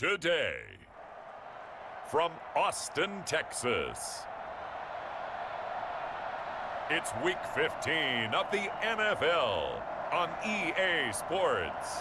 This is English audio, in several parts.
Today, from Austin, Texas, it's Week 15 of the NFL on EA Sports.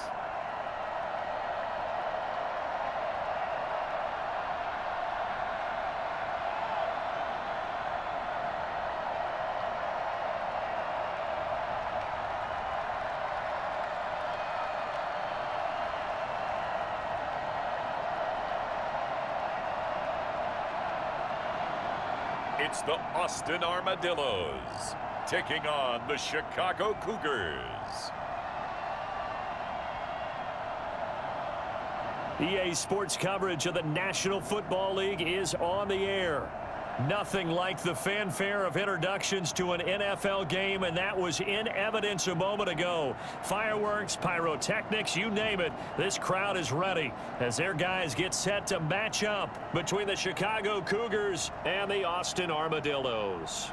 It's the Austin Armadillos taking on the Chicago Cougars. EA Sports coverage of the National Football League is on the air. Nothing like the fanfare of introductions to an NFL game, and that was in evidence a moment ago. Fireworks, pyrotechnics, you name it. This crowd is ready as their guys get set to match up between the Chicago Cougars and the Austin Armadillos.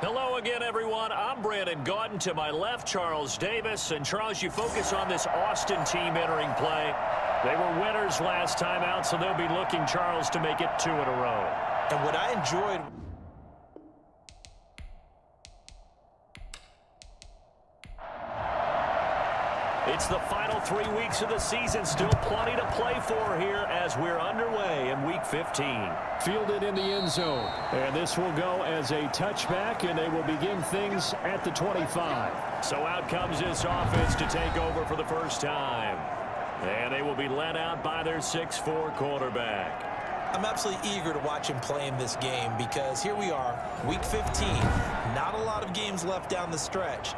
Hello again, everyone. I'm Brandon Gautin. To my left, Charles Davis. And, Charles, you focus on this Austin team entering play. They were winners last time out, so they'll be looking, Charles, to make it 2 in a row. And what I enjoyed... It's the final 3 weeks of the season. Still plenty to play for here as we're underway in Week 15. Fielded in the end zone. And this will go as a touchback, and they will begin things at the 25. So out comes this offense to take over for the first time. And they will be led out by their 6'4" quarterback. I'm absolutely eager to watch him play in this game because here we are, Week 15. Not a lot of games left down the stretch.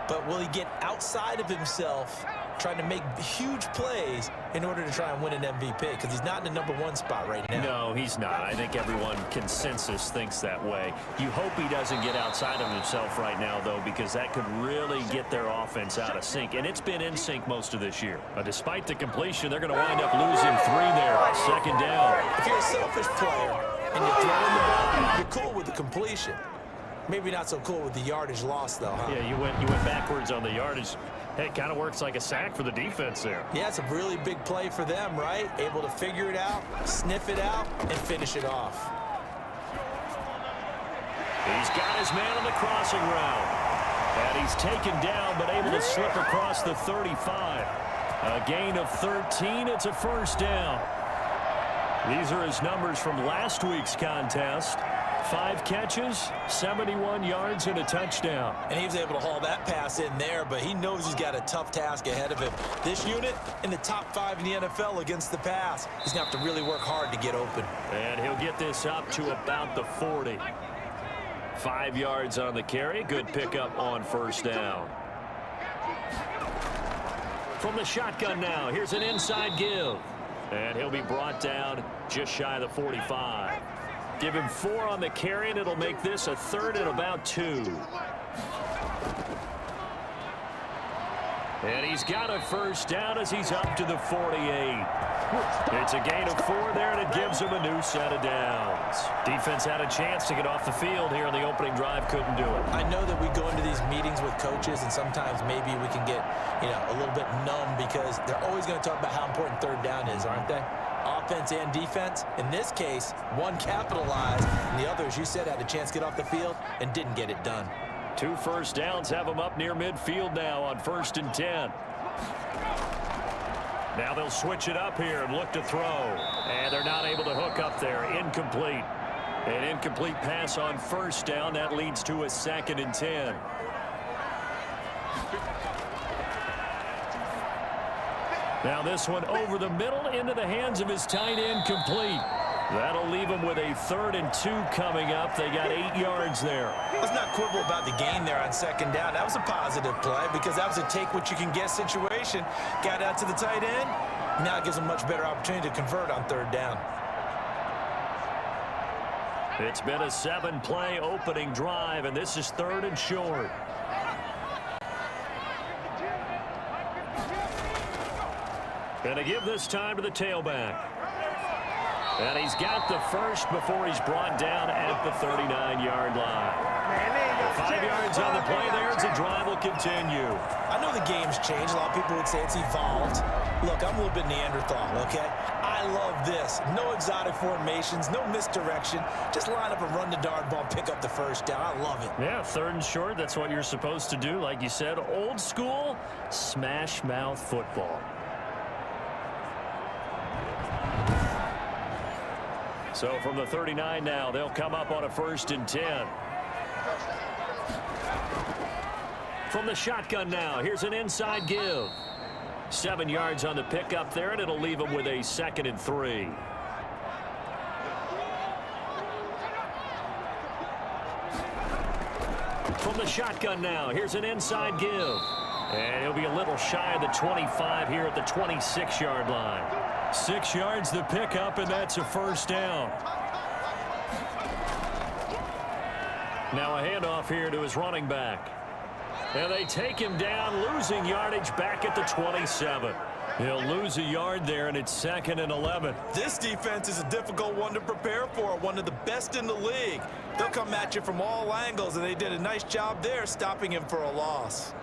But will he get outside of himself trying to make huge plays in order to try and win an MVP? Because he's not in the #1 spot right now. No, he's not. I think everyone consensus thinks that way. You hope he doesn't get outside of himself right now, though, because that could really get their offense out of sync. And it's been in sync most of this year. Despite the completion, they're going to wind up losing 3 there. 2nd down. If you're a selfish player and you're throwing the ball, you're cool with the completion. Maybe not so cool with the yardage loss, though, huh? Yeah, you went backwards on the yardage. Hey, it kind of works like a sack for the defense there. Yeah, it's a really big play for them, right? Able to figure it out, sniff it out, and finish it off. He's got his man on the crossing route. And he's taken down, but able to slip across the 35. A gain of 13. It's a 1st down. These are his numbers from last week's contest. 5 catches, 71 yards, and a touchdown. And he was able to haul that pass in there, but he knows he's got a tough task ahead of him. This unit in the top 5 in the NFL against the pass. He's going to have to really work hard to get open. And he'll get this up to about the 40. 5 yards on the carry. Good pickup on 1st down. From the shotgun now, here's an inside give. And he'll be brought down just shy of the 45. Give him 4 on the carry, and it'll make this a 3rd and about 2. And he's got a 1st down as he's up to the 48. It's a gain of 4 there, and it gives him a new set of downs. Defense had a chance to get off the field here in the opening drive, couldn't do it. I know that we go into these meetings with coaches, and sometimes maybe we can get, a little bit numb because they're always going to talk about how important 3rd down is, aren't they? Offense and defense. In this case, one capitalized, and the other, as you said, had a chance to get off the field and didn't get it done. 2 1st downs have them up near midfield now on 1st and 10. Now they'll switch it up here and look to throw. And they're not able to hook up there. Incomplete. An incomplete pass on 1st down. That leads to a 2nd and 10. Now this one over the middle into the hands of his tight end, complete. That'll leave him with a 3rd and 2 coming up. They got 8 yards there. Let's not quibble about the gain there on 2nd down. That was a positive play because that was a take-what-you-can-get situation. Got out to the tight end. Now it gives them a much better opportunity to convert on 3rd down. It's been a 7-play opening drive, and this is 3rd and short. Going to give this time to the tailback. And he's got the first before he's brought down at the 39-yard line. 5 yards on the play there as the drive will continue. I know the game's changed. A lot of people would say it's evolved. Look, I'm a little bit Neanderthal, okay? I love this. No exotic formations, no misdirection. Just line up and run the darn ball, pick up the first down. I love it. Yeah, 3rd and short, that's what you're supposed to do. Like you said, old school, smash mouth football. So from the 39 now, they'll come up on a 1st and 10. From the shotgun now, here's an inside give. 7 yards on the pickup there, and it'll leave him with a 2nd and 3. From the shotgun now, here's an inside give. And he'll be a little shy of the 25 here at the 26-yard line. 6 yards the pickup, and that's a 1st down. Now a handoff here to his running back. And they take him down, losing yardage back at the 27. He'll lose a yard there, and it's 2nd and 11. This defense is a difficult one to prepare for, one of the best in the league. They'll come at you from all angles, and they did a nice job there stopping him for a loss.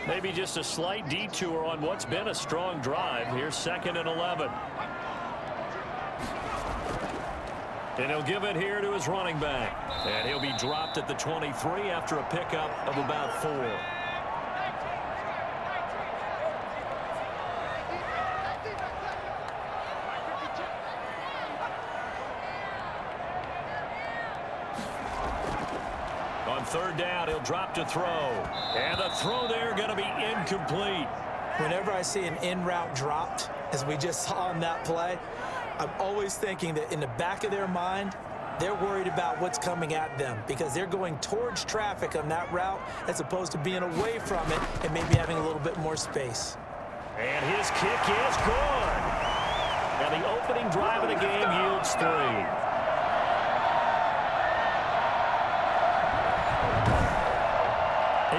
Maybe just a slight detour on what's been a strong drive. Here's 2nd and 11. And he'll give it here to his running back. And he'll be dropped at the 23 after a pickup of about 4. On 3rd down, he'll drop to throw. And the throw there going to be incomplete. Whenever I see an in-route dropped, as we just saw in that play, I'm always thinking that in the back of their mind, they're worried about what's coming at them because they're going towards traffic on that route as opposed to being away from it and maybe having a little bit more space. And his kick is good. And the opening drive of the game yields 3.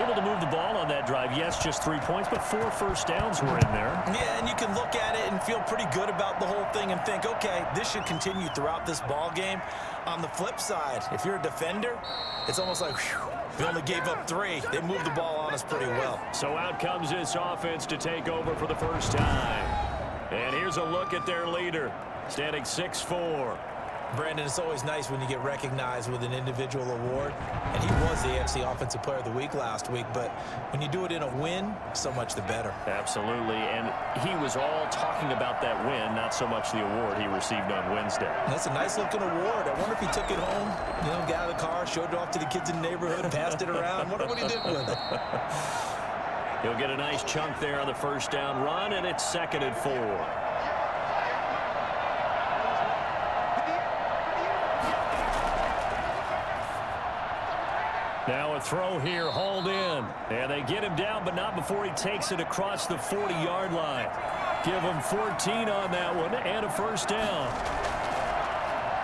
Able to move the ball on that drive. Yes, just 3 points, but 4 first downs were in there. Yeah, and you can look at it and feel pretty good about the whole thing and think, okay, this should continue throughout this ball game. On the flip side, if you're a defender, it's almost like, whew, we only gave up 3. They moved the ball on us pretty well. So out comes this offense to take over for the first time. And here's a look at their leader, standing 6'4". Brandon, it's always nice when you get recognized with an individual award, and he was the AFC Offensive Player of the Week last week, but when you do it in a win, so much the better. Absolutely, and he was all talking about that win, not so much the award he received on Wednesday. That's a nice-looking award. I wonder if he took it home, got out of the car, showed it off to the kids in the neighborhood, passed it around. Wonder what he did with it. He'll get a nice chunk there on the first down run, and it's 2nd and 4. Now a throw here, hauled in. And they get him down, but not before he takes it across the 40-yard line. Give him 14 on that one, and a first down.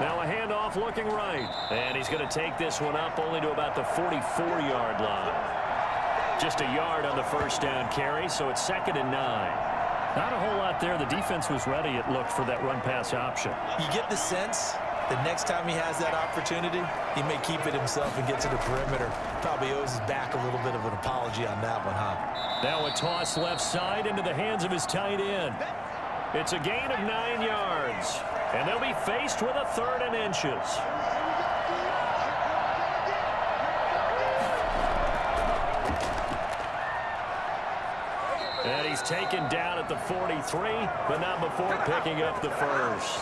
Now a handoff looking right. And he's going to take this one up only to about the 44-yard line. Just a yard on the first down carry, so it's 2nd and 9. Not a whole lot there. The defense was ready, it looked, for that run-pass option. You get the sense that next time he has that opportunity, he may keep it himself and get to the perimeter. Probably owes his back a little bit of an apology on that one, huh? Now a toss left side into the hands of his tight end. It's a gain of 9 yards, and they'll be faced with a 3rd and inches. And he's taken down at the 43, but not before picking up the first.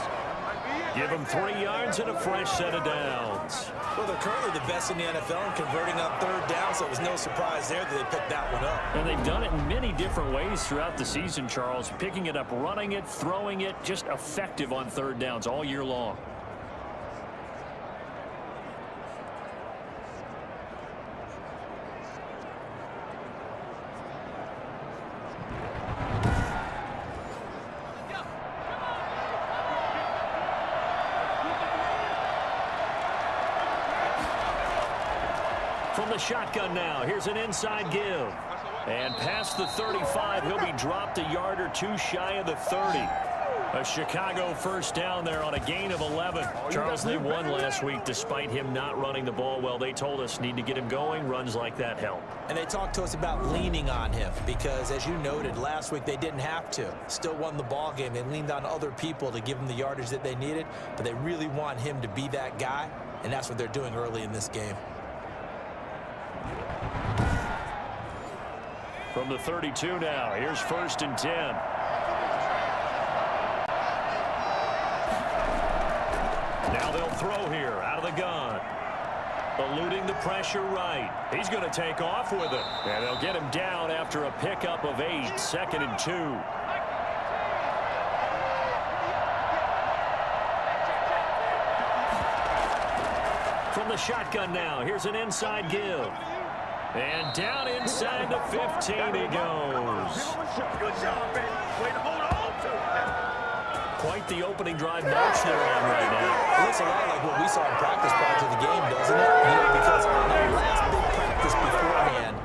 Give him 3 yards and a fresh set of downs. Well, they're currently the best in the NFL in converting on 3rd down, so it was no surprise there that they picked that one up. And they've done it in many different ways throughout the season, Charles. Picking it up, running it, throwing it, just effective on 3rd downs all year long. From the shotgun now, here's an inside give. And past the 35, he'll be dropped a yard or two shy of the 30. A Chicago first down there on a gain of 11. Charles, they won last week despite him not running the ball well. They told us need to get him going. Runs like that help. And they talked to us about leaning on him because, as you noted, last week they didn't have to. Still won the ball game. They leaned on other people to give them the yardage that they needed, but they really want him to be that guy, and that's what they're doing early in this game. From the 32 now, here's 1st and 10. Now they'll throw here out of the gun. Eluding the pressure right. He's going to take off with it. And they'll get him down after a pickup of 8. 2nd and 2. From the shotgun now, here's an inside give. And down inside the 15 he goes. Good job, baby. Way to hold on to it. Quite the opening drive march they're on right now. It looks a lot like what we saw in practice prior to the game, doesn't it? You know, because on that last big practice beforehand,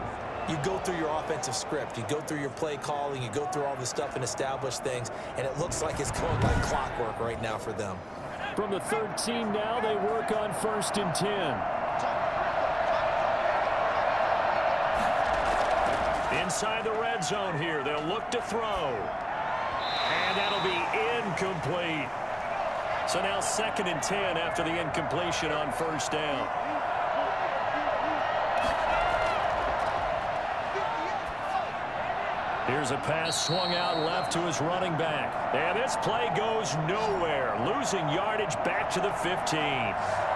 you go through your offensive script. You go through your play calling. You go through all the stuff and establish things. And it looks like it's going like clockwork right now for them. From the 13 now, they work on 1st and 10. Inside the red zone here, they'll look to throw. And that'll be incomplete. So now 2nd and 10 after the incompletion on 1st down. Here's a pass swung out left to his running back. And this play goes nowhere. Losing yardage back to the 15.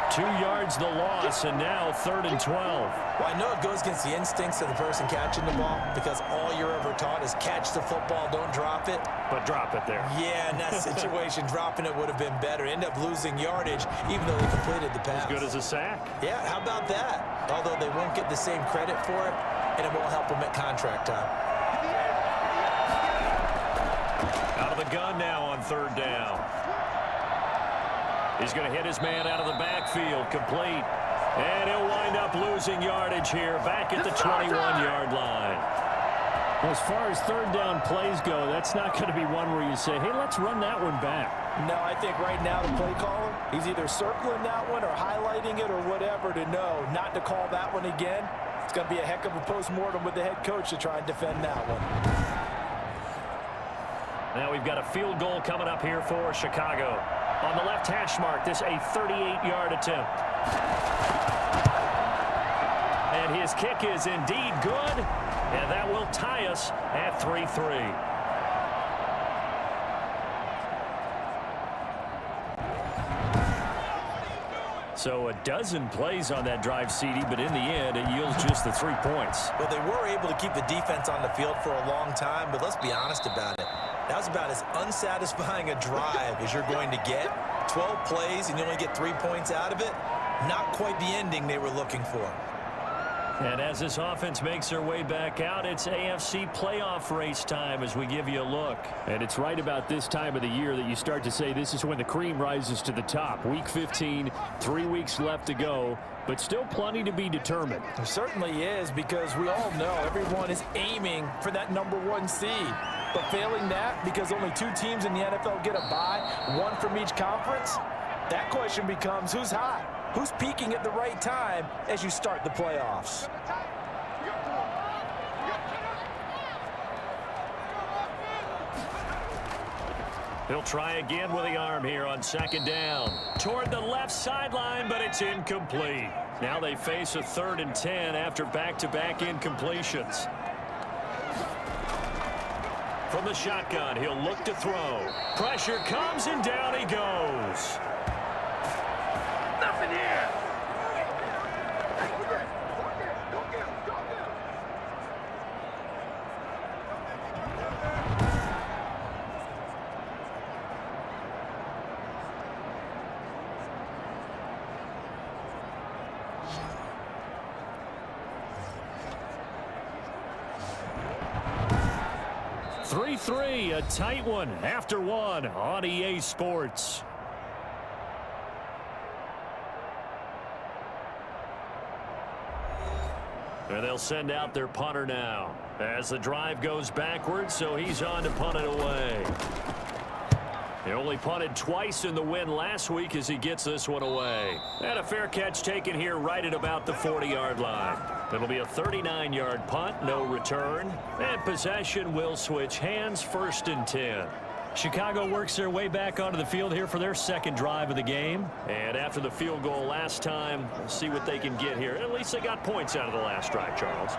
2 yards the loss, and now 3rd and 12. Well, I know it goes against the instincts of the person catching the ball because all you're ever taught is catch the football, don't drop it. But drop it there. Yeah, in that situation, dropping it would have been better. End up losing yardage, even though they completed the pass. As good as a sack. Yeah, how about that? Although they won't get the same credit for it, and it won't help them at contract time. Out of the gun now on 3rd down. He's going to hit his man out of the backfield, complete. And he'll wind up losing yardage here, back at the 21-yard line. Well, as far as 3rd down plays go, that's not going to be one where you say, hey, let's run that one back. No, I think right now the play caller, he's either circling that one or highlighting it or whatever to know not to call that one again. It's going to be a heck of a postmortem with the head coach to try and defend that one. Now we've got a field goal coming up here for Chicago. On the left hash mark, this a 38-yard attempt. And his kick is indeed good, and that will tie us at 3-3. So a dozen plays on that drive, CD, but in the end, it yields just the 3 points. Well, they were able to keep the defense on the field for a long time, but let's be honest about it. That was about as unsatisfying a drive as you're going to get. 12 plays and you only get 3 points out of it. Not quite the ending they were looking for. And as this offense makes their way back out, it's AFC playoff race time as we give you a look. And it's right about this time of the year that you start to say this is when the cream rises to the top. Week 15, 3 weeks left to go, but still plenty to be determined. There certainly is, because we all know everyone is aiming for that #1 seed. But failing that, because only 2 teams in the NFL get a bye, 1 from each conference, that question becomes who's hot? Who's peaking at the right time as you start the playoffs? He'll try again with the arm here on 2nd down. Toward the left sideline, but it's incomplete. Now they face a 3rd and 10 after back-to-back incompletions. From the shotgun, he'll look to throw. Pressure comes, and down he goes. Nothing here. 3-3, a tight one after 1 on EA Sports. And they'll send out their punter now as the drive goes backwards, so he's on to punt it away. He only punted twice in the win last week as he gets this one away. And a fair catch taken here right at about the 40-yard line. It'll be a 39-yard punt, no return. And possession will switch hands, 1st and 10. Chicago works their way back onto the field here for their second drive of the game. And after the field goal last time, we'll see what they can get here. At least they got points out of the last drive, Charles.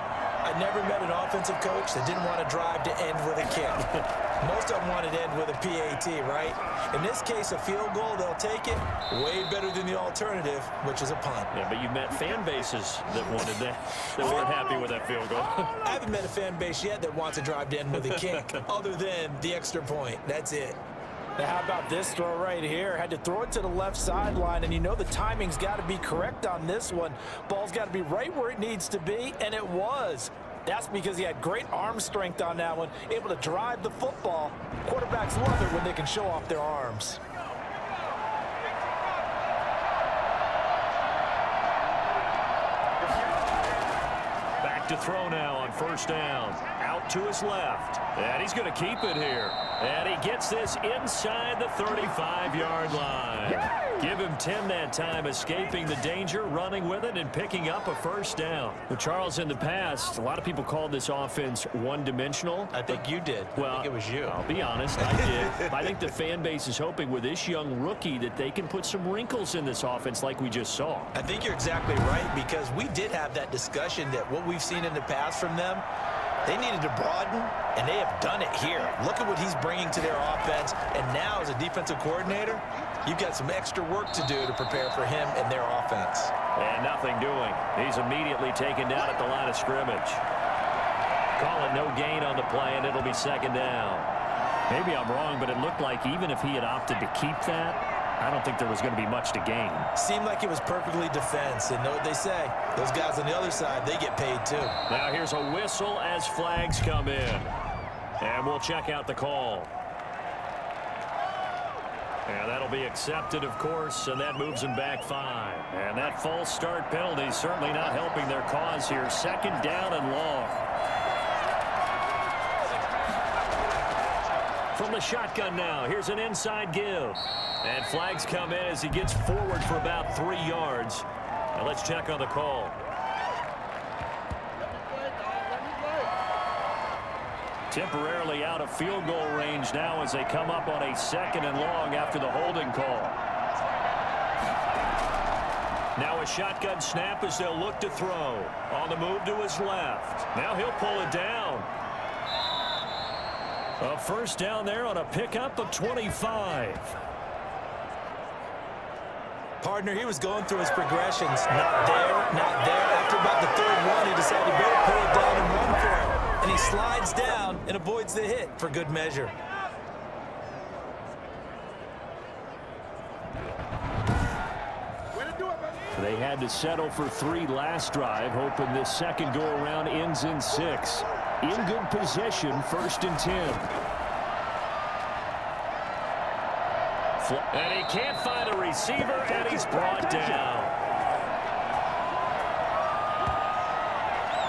I never met an offensive coach that didn't want to drive to end with a kick. Most of them wanted to end with a PAT, right? In this case, a field goal, they'll take it. Way better than the alternative, which is a punt. Yeah, but you've met fan bases that wanted that, that weren't happy with that field goal. I haven't met a fan base yet that wants to drive to end with a kick, other than the extra point. That's it. Now, how about this throw right here? Had to throw it to the left sideline, and you know the timing's got to be correct on this one. Ball's got to be right where it needs to be, and it was. That's because he had great arm strength on that one, able to drive the football. Quarterbacks love it when they can show off their arms. Back to throw now on 1st down. Out to his left. And he's going to keep it here. And he gets this inside the 35-yard line. Give him 10 that time, escaping the danger, running with it, and picking up a 1st down. Well, Charles, in the past, a lot of people called this offense one-dimensional. I think you did. Well, I think it was you. I'll be honest, I did. I think the fan base is hoping with this young rookie that they can put some wrinkles in this offense like we just saw. I think you're exactly right, because we did have that discussion that what we've seen in the past from them, they needed to broaden, and they have done it here. Look at what he's bringing to their offense, and now as a defensive coordinator, you've got some extra work to do to prepare for him and their offense. And nothing doing. He's immediately taken down at the line of scrimmage. Call it no gain on the play, and it'll be 2nd down. Maybe I'm wrong, but it looked like even if he had opted to keep that, I don't think there was going to be much to gain. Seemed like it was perfectly defense, and know what they say. Those guys on the other side, they get paid too. Now here's a whistle as flags come in. And we'll check out the call. And that'll be accepted, of course, and that moves them back 5. And that false start penalty is certainly not helping their cause here. 2nd down and long. From the shotgun now, here's an inside give. And flags come in as he gets forward for about 3 yards. Now let's check on the call. Temporarily out of field goal range now as they come up on a 2nd and long after the holding call. Now a shotgun snap as they'll look to throw. On the move to his left. Now he'll pull it down. A 1st down there on a pickup of 25. Partner, he was going through his progressions. Not there, not there. After about the 3rd one, he decided he better pull it down and run for it. And he slides down and avoids the hit for good measure. They had to settle for 3 last drive, hoping this second go-around ends in 6. In good position, 1st and 10. And he can't find a receiver, and he's brought down.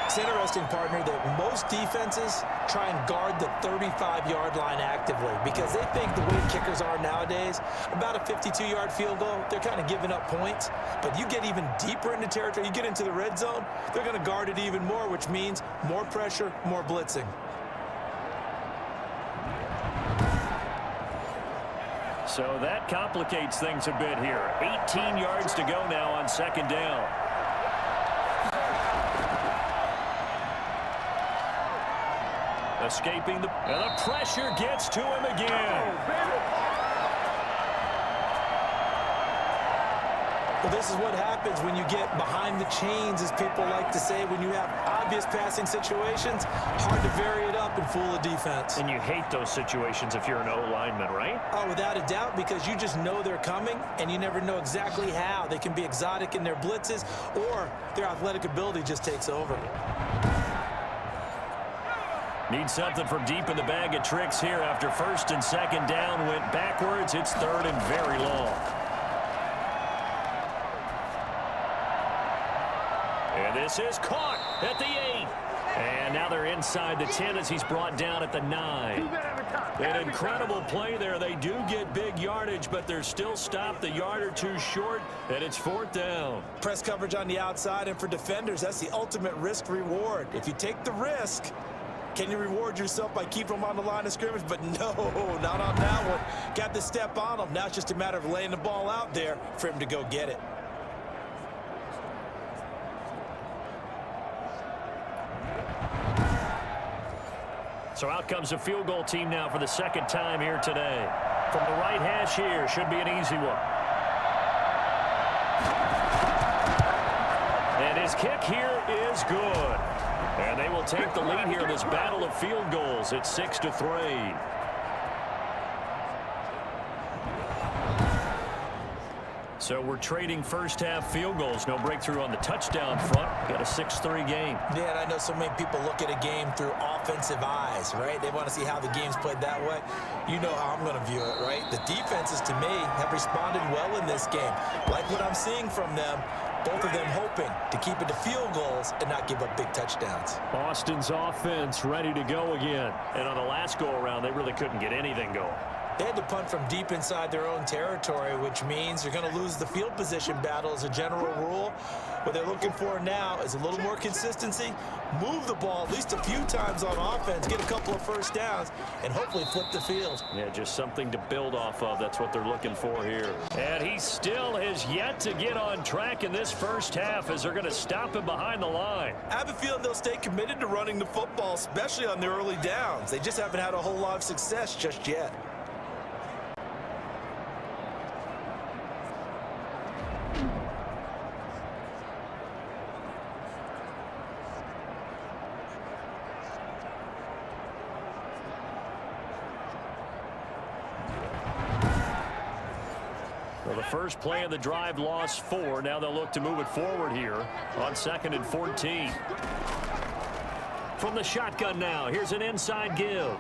It's interesting, partner, that most defenses try and guard the 35-yard line actively because they think the way kickers are nowadays, about a 52-yard field goal, they're kind of giving up points. But you get even deeper into territory, you get into the red zone, they're going to guard it even more, which means more pressure, more blitzing. So that complicates things a bit here. 18 yards to go now on 2nd down. Escaping and the pressure gets to him again. Well, this is what happens when you get behind the chains, as people like to say, when you have obvious passing situations. Hard to vary it up and fool a defense. And you hate those situations if you're an O-lineman, right? Oh, without a doubt, because you just know they're coming, and you never know exactly how. They can be exotic in their blitzes, or their athletic ability just takes over. Need something from deep in the bag of tricks here after 1st and 2nd down went backwards. It's 3rd and very long. And And this is caught at the 8. And now they're inside the 10 as he's brought down at the 9. An incredible play there. They do get big yardage, but they're still stopped a yard or two short, and it's 4th down. Press coverage on the outside, and for defenders, that's the ultimate risk reward. If you take the risk, can you reward yourself by keeping them on the line of scrimmage? But no, not on that one. Got to step on them. Now it's just a matter of laying the ball out there for him to go get it. So out comes a field goal team now for the second time here today. From the right hash here, should be an easy one. And his kick here is good. And they will take the lead here in this battle of field goals. It's 6-3. So we're trading first-half field goals. No breakthrough on the touchdown front. Got a 6-3 game. Yeah, and I know so many people look at a game through offensive eyes, right? They want to see how the game's played that way. You know how I'm going to view it, right? The defenses, to me, have responded well in this game. Like what I'm seeing from them, both of them hoping to keep it to field goals and not give up big touchdowns. Austin's offense ready to go again. And on the last go-around, they really couldn't get anything going. They had to punt from deep inside their own territory, which means you're going to lose the field position battle as a general rule. What they're looking for now is a little more consistency, move the ball at least a few times on offense, get a couple of first downs, and hopefully flip the field. Yeah, just something to build off of. That's what they're looking for here. And he still has yet to get on track in this first half as they're going to stop him behind the line. I have a feeling they'll stay committed to running the football, especially on their early downs. They just haven't had a whole lot of success just yet. Well, the first play of the drive lost 4. Now they'll look to move it forward here on 2nd and 14. From the shotgun now, here's an inside give.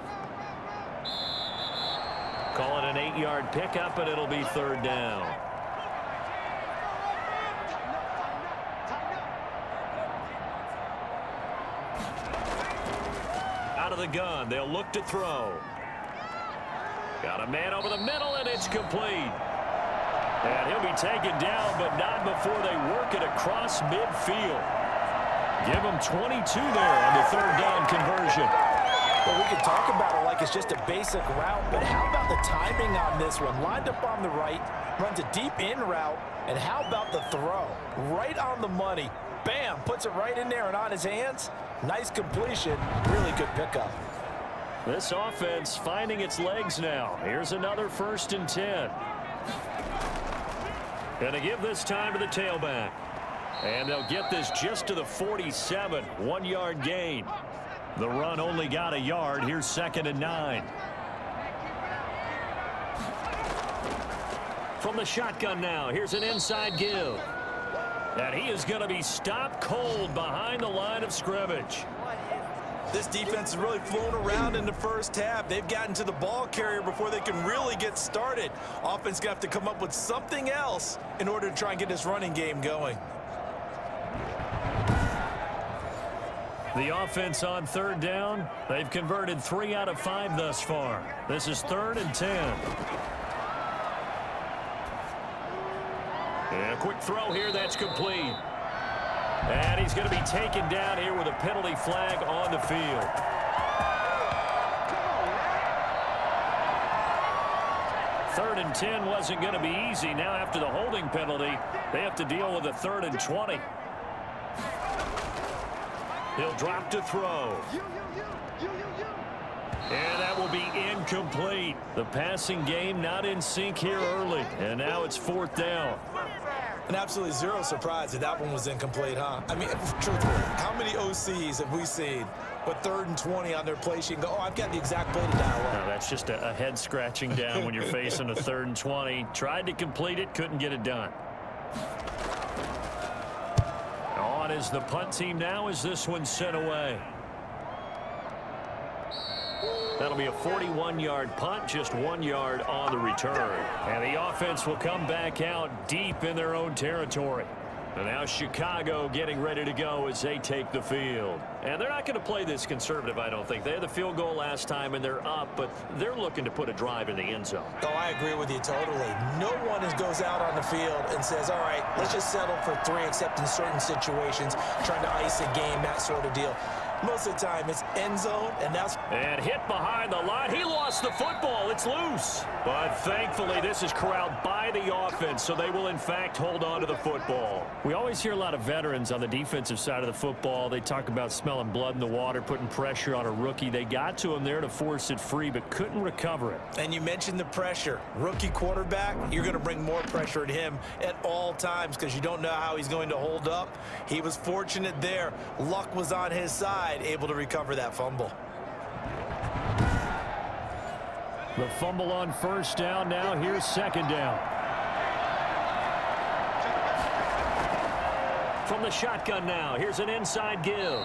Call it an 8-yard pickup, and it'll be 3rd down. Out of the gun, they'll look to throw. Got a man over the middle, and it's complete. And he'll be taken down, but not before they work it across midfield. Give him 22 there on the 3rd down conversion. Well, we can talk about it like it's just a basic route, but how about the timing on this one? Lined up on the right, runs a deep in route, and how about the throw? Right on the money. Bam, puts it right in there and on his hands. Nice completion, really good pickup. This offense finding its legs now. Here's another 1st and 10. Going to give this time to the tailback. And they'll get this just to the 47. 1-yard gain. The run only got a yard. Here's 2nd and 9. From the shotgun now, here's an inside give. And he is going to be stopped cold behind the line of scrimmage. This defense is really flown around in the first half. They've gotten to the ball carrier before they can really get started. Offense going to have to come up with something else in order to try and get this running game going. The offense on 3rd down. They've converted 3 out of 5 thus far. This is 3rd and 10. And a quick throw here that's complete. And he's going to be taken down here with a penalty flag on the field. Third and 10 wasn't going to be easy. Now after the holding penalty, they have to deal with a 3rd and 20. He'll drop to throw. And that will be incomplete. The passing game not in sync here early. And now it's 4th down. And absolutely zero surprise that that one was incomplete, huh? I mean, truthfully, how many OCs have we seen with 3rd and 20 on their play sheet and go, oh, I've got the exact play to dial up? No, that's just a head scratching down when you're facing a 3rd and 20. Tried to complete it, couldn't get it done. On is the punt team now as this one's sent away. That'll be a 41-yard punt, just 1 yard on the return. And the offense will come back out deep in their own territory. And now Chicago getting ready to go as they take the field. And they're not going to play this conservative, I don't think. They had the field goal last time, and they're up, but they're looking to put a drive in the end zone. Oh, I agree with you totally. No one goes out on the field and says, all right, let's just settle for 3, except in certain situations, trying to ice a game, that sort of deal. Most of the time, it's end zone, and that's... And hit behind the line. He lost the football. It's loose. But thankfully, this is corralled by the offense, so they will, in fact, hold on to the football. We always hear a lot of veterans on the defensive side of the football. They talk about smelling blood in the water, putting pressure on a rookie. They got to him there to force it free, but couldn't recover it. And you mentioned the pressure. Rookie quarterback, you're going to bring more pressure at him at all times because you don't know how he's going to hold up. He was fortunate there. Luck was on his side, able to recover that fumble. The fumble on first down. Now here's second down. From the shotgun now, here's an inside give.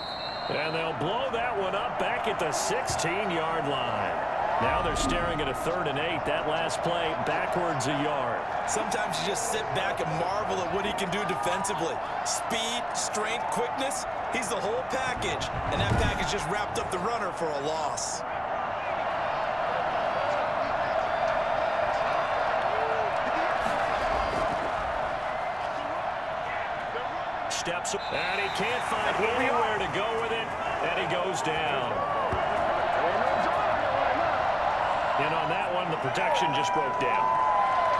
And they'll blow that one up back at the 16-yard line. Now they're staring at a 3rd and 8. That last play backwards a yard. Sometimes you just sit back and marvel at what he can do defensively. Speed, strength, quickness, he's the whole package. And that package just wrapped up the runner for a loss. Steps up, and he can't find anywhere to go with it, and he goes down. And on that one, the protection just broke down.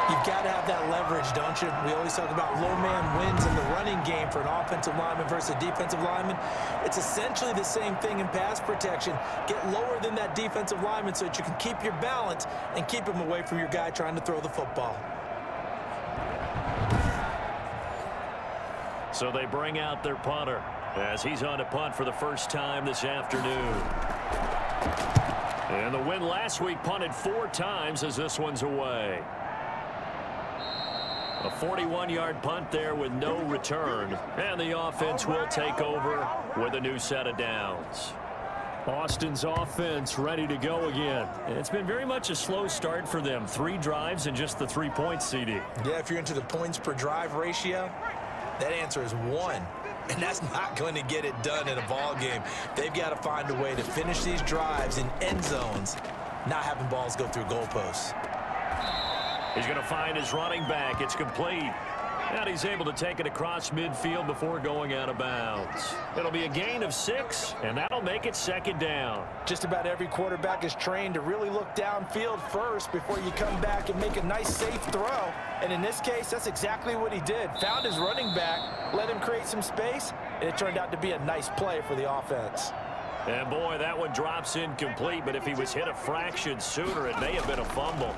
You've got to have that leverage, don't you? We always talk about low man wins in the running game for an offensive lineman versus a defensive lineman. It's essentially the same thing in pass protection. Get lower than that defensive lineman so that you can keep your balance and keep him away from your guy trying to throw the football. So they bring out their punter as he's on to punt for the first time this afternoon. And the win last week punted 4 times as this one's away. A 41-yard punt there with no return. And the offense will take over with a new set of downs. Austin's offense ready to go again. It's been very much a slow start for them. 3 drives and just the 3 points, CD. Yeah, if you're into the points per drive ratio, that answer is 1. And that's not going to get it done in a ball game. They've got to find a way to finish these drives in end zones, not having balls go through goalposts. He's going to find his running back. It's complete. And he's able to take it across midfield before going out of bounds. It'll be a gain of 6, and that'll make it second down. Just about every quarterback is trained to really look downfield first before you come back and make a nice, safe throw. And in this case, that's exactly what he did. Found his running back, let him create some space, and it turned out to be a nice play for the offense. And, boy, that one drops incomplete, but if he was hit a fraction sooner, it may have been a fumble.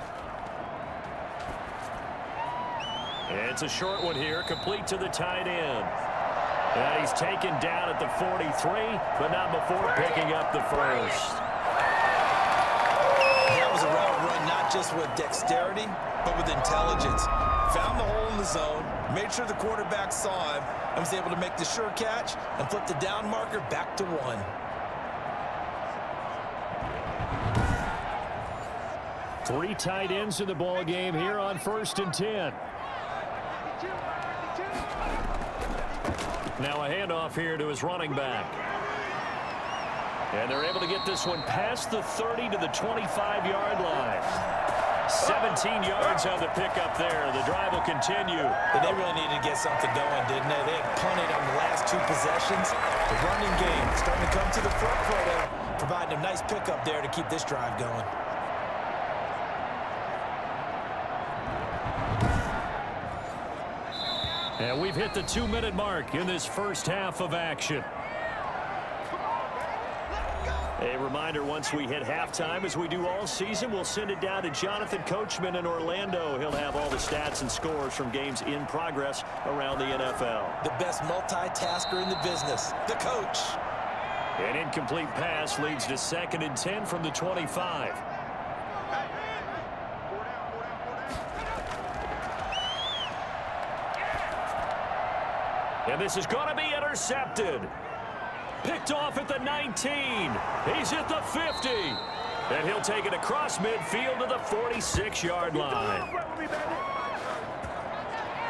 It's a short one here, complete to the tight end. And he's taken down at the 43, but not before picking up the first. That was a route run not just with dexterity, but with intelligence. Found the hole in the zone, made sure the quarterback saw him, and was able to make the sure catch and flip the down marker back to 1. Three tight ends in the ball game here on 1st and 10. Now a handoff here to his running back. And they're able to get this one past the 30 to the 25-yard line. 17 yards on the pickup there. The drive will continue. But they really needed to get something going, didn't they? They had punted on the last 2 possessions. The running game starting to come to the front for them, providing a nice pickup there to keep this drive going. And we've hit the 2-minute mark in this first half of action. A reminder, once we hit halftime, as we do all season, we'll send it down to Jonathan Coachman in Orlando. He'll have all the stats and scores from games in progress around the NFL. The best multitasker in the business, the coach. An incomplete pass leads to 2nd and 10 from the 25. And this is going to be intercepted. Picked off at the 19. He's at the 50. And he'll take it across midfield to the 46-yard line.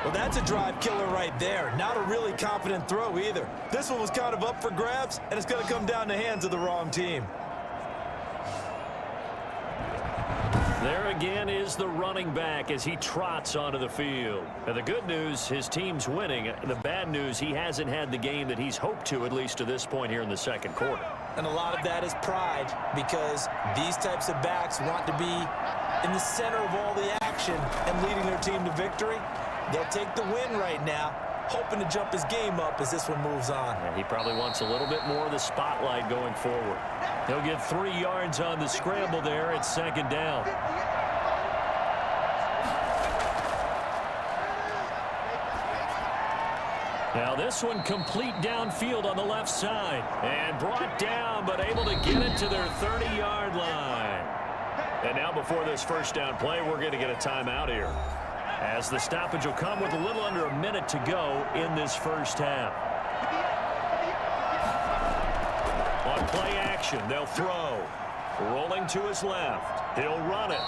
Well, that's a drive killer right there. Not a really confident throw either. This one was kind of up for grabs, and it's going to come down the hands of the wrong team. There again is the running back as he trots onto the field. And the good news, his team's winning. The bad news, he hasn't had the game that he's hoped to, at least to this point here in the second quarter. And a lot of that is pride, because these types of backs want to be in the center of all the action and leading their team to victory. They'll take the win right now, hoping to jump his game up as this one moves on. And he probably wants a little bit more of the spotlight going forward. He'll get 3 yards on the scramble there. It's second down. Now this one complete downfield on the left side. And brought down, but able to get it to their 30-yard line. And now before this first down play, we're going to get a timeout here, as the stoppage will come with a little under a minute to go in this first half. On play action, they'll throw. Rolling to his left. He'll run it.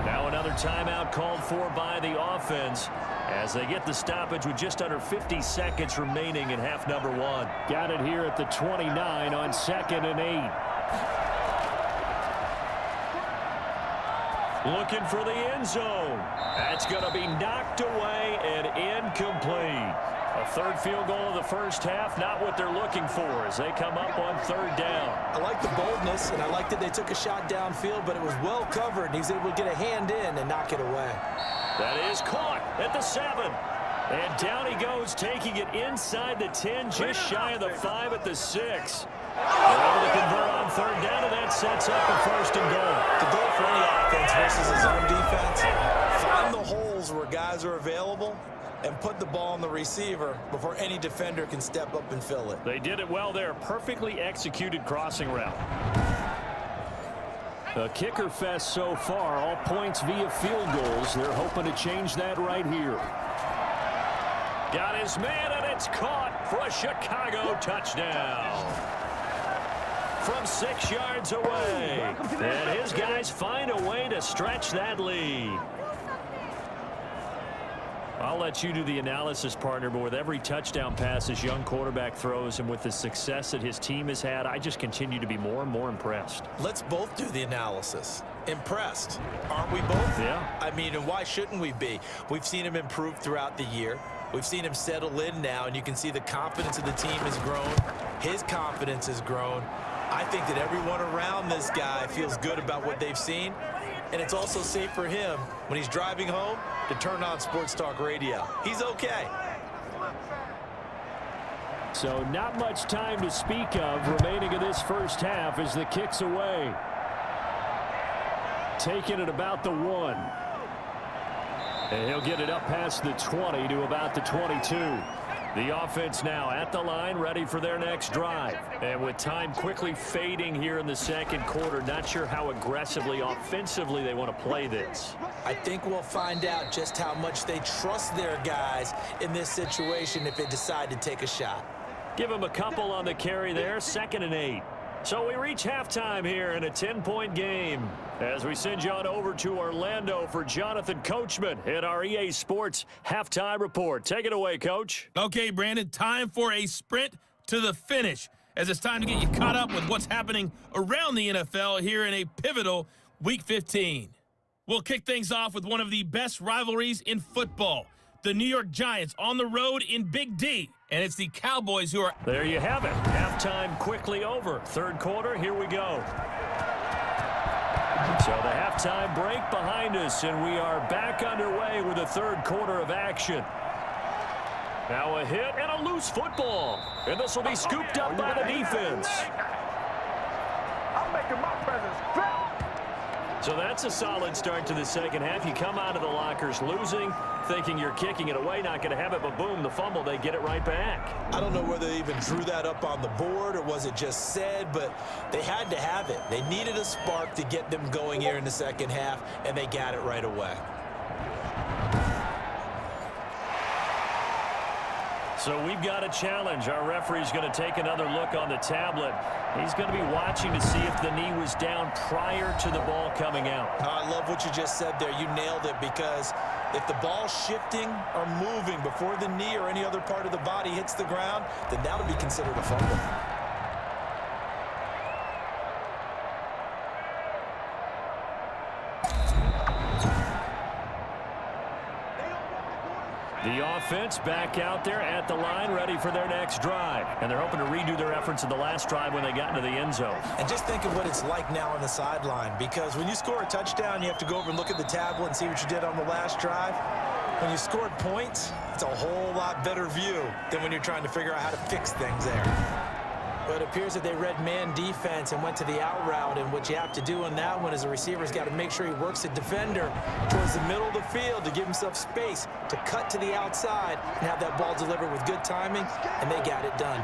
Now another timeout called for by the offense as they get the stoppage with just under 50 seconds remaining in half number one. Got it here at the 29 on 2nd and 8. Looking for the end zone. That's going to be knocked away and incomplete. A third field goal of the first half, not what they're looking for as they come up on third down. I like the boldness, and I like that they took a shot downfield, but it was well covered, and he was able to get a hand in and knock it away. That is caught at the 7. And down he goes, taking it inside the 10, just shy of the 5 at the 6. They're able to convert on third down, and that sets up a first and goal. The goal for any offense versus his own defense, find the holes where guys are available and put the ball on the receiver before any defender can step up and fill it. They did it well there. Perfectly executed crossing route. A kicker fest so far, all points via field goals. They're hoping to change that right here. Got his man, and it's caught for a Chicago touchdown. From 6 yards away. And his guys find a way to stretch that lead. I'll let you do the analysis, partner, but with every touchdown pass his young quarterback throws and with the success that his team has had, I just continue to be more and more impressed. Let's both do the analysis. Impressed, aren't we both? Yeah. I mean, and why shouldn't we be? We've seen him improve throughout the year. We've seen him settle in now, and you can see the confidence of the team has grown. His confidence has grown. I think that everyone around this guy feels good about what they've seen, and it's also safe for him when he's driving home to turn on Sports Talk Radio. He's okay. So not much time to speak of remaining in this first half as the kick's away. Taking it about the 1. And he'll get it up past the 20 to about the 22. The offense now at the line, ready for their next drive. And with time quickly fading here in the second quarter, not sure how aggressively, offensively they want to play this. I think we'll find out just how much they trust their guys in this situation if they decide to take a shot. Give them a couple on the carry there, 2nd and 8. So we reach halftime here in a 10-point game as we send you on over to Orlando for Jonathan Coachman at our EA Sports Halftime Report. Take it away, Coach. Okay, Brandon, time for a sprint to the finish as it's time to get you caught up with what's happening around the NFL here in a pivotal Week 15. We'll kick things off with one of the best rivalries in football. The New York Giants on the road in Big D. And it's the Cowboys who are... There you have it. Halftime quickly over. Third quarter, here we go. So the halftime break behind us, and we are back underway with the third quarter of action. Now a hit and a loose football. And this will be scooped up by the defense. I'm making my presence felt. So that's a solid start to the second half. You come out of the lockers losing, thinking you're kicking it away, not going to have it, but boom, the fumble, they get it right back. I don't know whether they even drew that up on the board or was it just said, but they had to have it. They needed a spark to get them going here in the second half, and they got it right away. So we've got a challenge. Our referee's going to take another look on the tablet. He's going to be watching to see if the knee was down prior to the ball coming out. I love what you just said there. You nailed it, because If the ball's shifting or moving before the knee or any other part of the body hits the ground, then that'll be considered a fumble. The offense back out there at the line, ready for their next drive. And they're hoping to redo their efforts in the last drive when they got into the end zone. And just think of what it's like now on the sideline, because when you score a touchdown, you have to go over and look at the tablet and see what you did on the last drive. When you scored points, it's a whole lot better view than when you're trying to figure out how to fix things there. But it appears that they read man defense and went to the out route, and what you have to do on that one is the receiver's got to make sure he works the defender towards the middle of the field to give himself space to cut to the outside and have that ball delivered with good timing, and they got it done.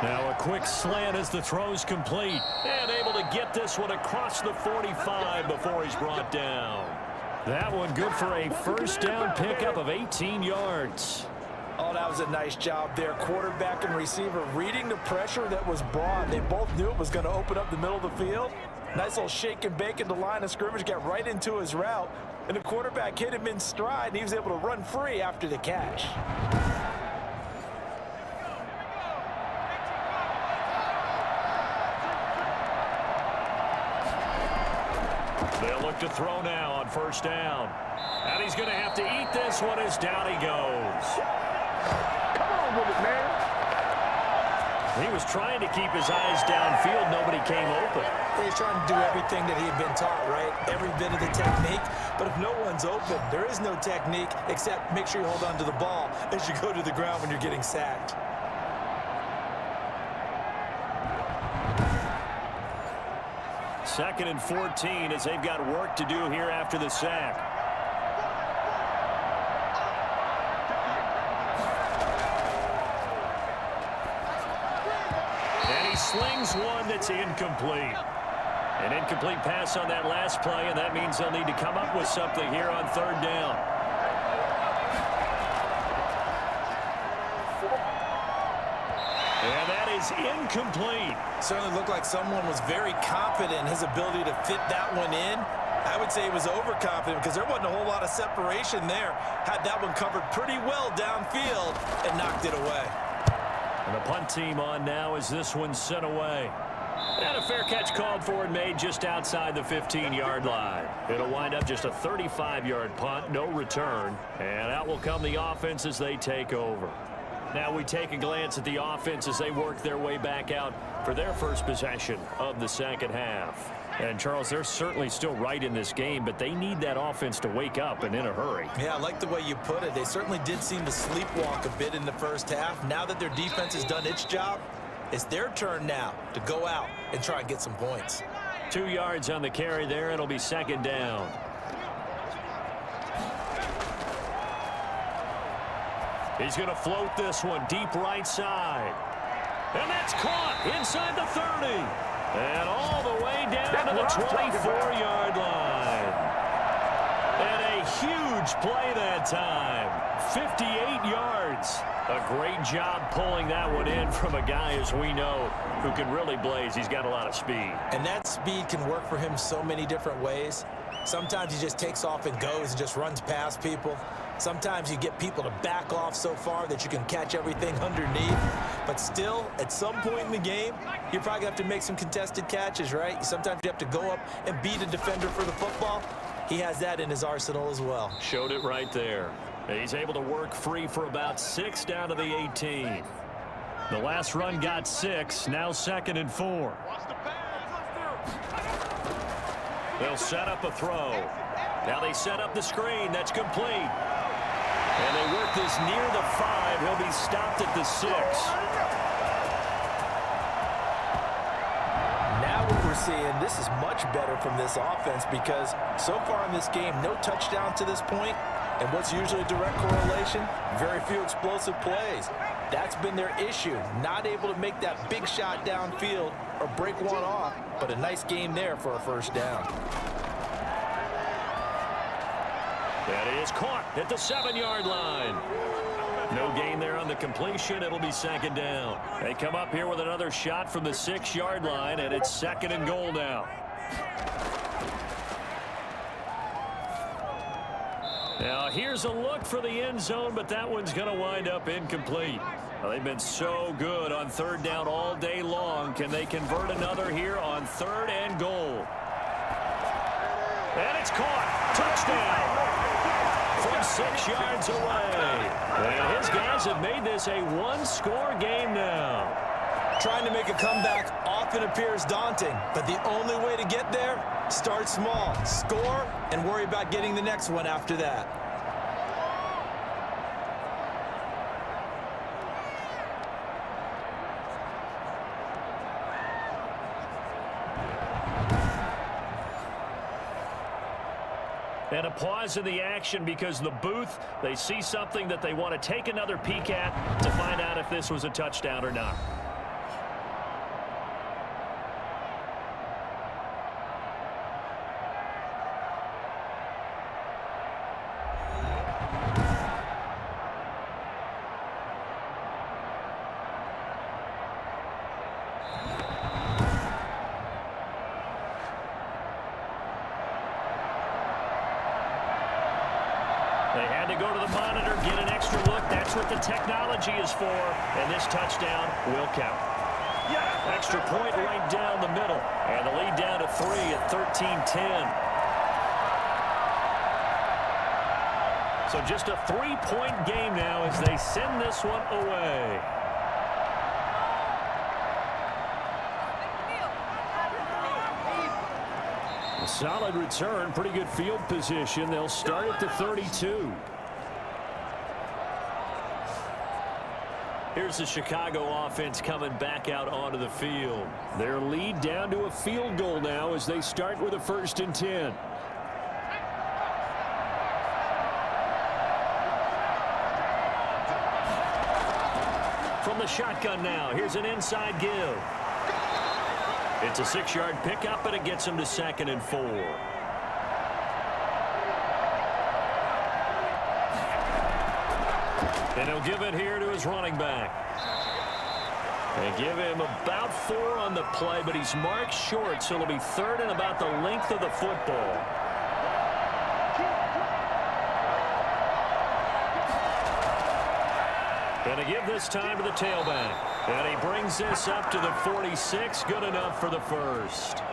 Now a quick slant as the throw's complete, and able to get this one across the 45 before he's brought down. That one good for a first down pickup of 18 yards. Oh, that was a nice job there. Quarterback and receiver reading the pressure that was brought. They both knew it was going to open up the middle of the field. Nice little shake and bake in the line of scrimmage, got right into his route. And the quarterback hit him in stride, and he was able to run free after the catch. They'll look to throw now on first down. And he's going to have to eat this one as down he goes. Come on with it, man. He was trying to keep his eyes downfield. Nobody came open. He's trying to do everything that he had been taught, right? Every bit of the technique. But if no one's open, there is no technique except make sure you hold on to the ball as you go to the ground when you're getting sacked. Second and 14 as they've got work to do here after the sack. And he slings one that's incomplete. An incomplete pass on that last play, and that means they'll need to come up with something here on third down. And that is incomplete. Certainly looked like someone was very confident in his ability to fit that one in. I would say he was overconfident because there wasn't a whole lot of separation there. Had that one covered pretty well downfield and knocked it away. And the punt team on now as this one's sent away. And a fair catch called for and made just outside the 15-yard line. It'll wind up just a 35-yard punt, no return. And out will come the offense as they take over. Now we take a glance at the offense as they work their way back out for their first possession of the second half. And, Charles, they're certainly still right in this game, but they need that offense to wake up and in a hurry. Yeah, I like the way you put it. They certainly did seem to sleepwalk a bit in the first half. Now that their defense has done its job, it's their turn now to go out and try and get some points. 2 yards on the carry there. It'll be second down. He's going to float this one deep right side. And that's caught inside the 30. And all the way down to the 24-yard line. And a huge play that time. 58 yards. A great job pulling that one in from a guy, as we know, who can really blaze. He's got a lot of speed. And that speed can work for him so many different ways. Sometimes he just takes off and goes and just runs past people. Sometimes you get people to back off so far that you can catch everything underneath. But still, at some point in the game, you're probably going to have to make some contested catches, right? Sometimes you have to go up and beat a defender for the football. He has that in his arsenal as well. Showed it right there. He's able to work free for about 6 down to the 18. The last run got 6, now 2nd and 4. They'll set up a throw. Now they set up the screen. That's complete. And they work this near the 5. He'll be stopped at the 6. Now what we're seeing, this is much better from this offense because so far in this game, no touchdown to this point. And what's usually a direct correlation? Very few explosive plays. That's been their issue. Not able to make that big shot downfield or break one off. But a nice game there for a first down. That is caught at the 7-yard line. No gain there on the completion. It'll be 2nd down. They come up here with another shot from the 6-yard line, and it's 2nd and goal now. Now here's a look for the end zone, but that one's going to wind up incomplete. Well, they've been so good on third down all day long. Can they convert another here on 3rd and goal? And it's caught. Touchdown. From 6 yards away. And his guys have made this a one-score game now. Trying to make a comeback often appears daunting, but the only way to get there, start small, score, and worry about getting the next one after that. And a pause in the action because the booth, they see something that they want to take another peek at to find out if this was a touchdown or not. They had to go to the monitor, get an extra look. That's what the technology is for. And this touchdown will count. Extra point right down the middle. And the lead down to 3 at 13-10. So just a 3-point game now as they send this one away. A solid return, pretty good field position. They'll start at the 32. Here's the Chicago offense coming back out onto the field. Their lead down to a field goal now as they start with a 1st and 10. From the shotgun now, here's an inside give. It's a 6-yard pickup, and it gets him to 2nd and 4. And he'll give it here to his running back. They give him about 4 on the play, but he's marked short, so it'll be 3rd and about the length of the football. And a give this time to the tailback. And he brings this up to the 46. Good enough for the first.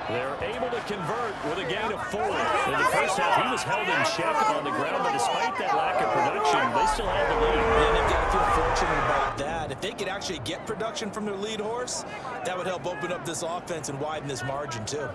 They're able to convert with a gain of 4. In the first half, he was held in check on the ground, but despite that lack of production, they still have the lead. And they've got to feel fortunate about that. If they could actually get production from their lead horse, that would help open up this offense and widen this margin, too.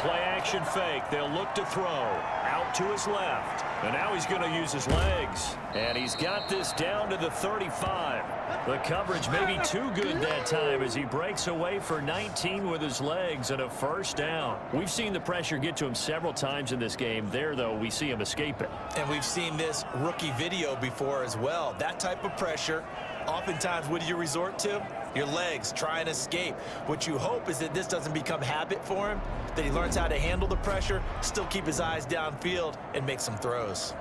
Play-action fake. They'll look to throw. Out to his left. And now he's going to use his legs. And he's got this down to the 35. The coverage may be too good that time as he breaks away for 19 with his legs and a 1st down. We've seen the pressure get to him several times in this game. There, though, we see him escape it. And we've seen this rookie video before as well. That type of pressure, oftentimes, what do you resort to? Your legs, try and escape. What you hope is that this doesn't become habit for him, that he learns how to handle the pressure, still keep his eyes downfield, and make some throws.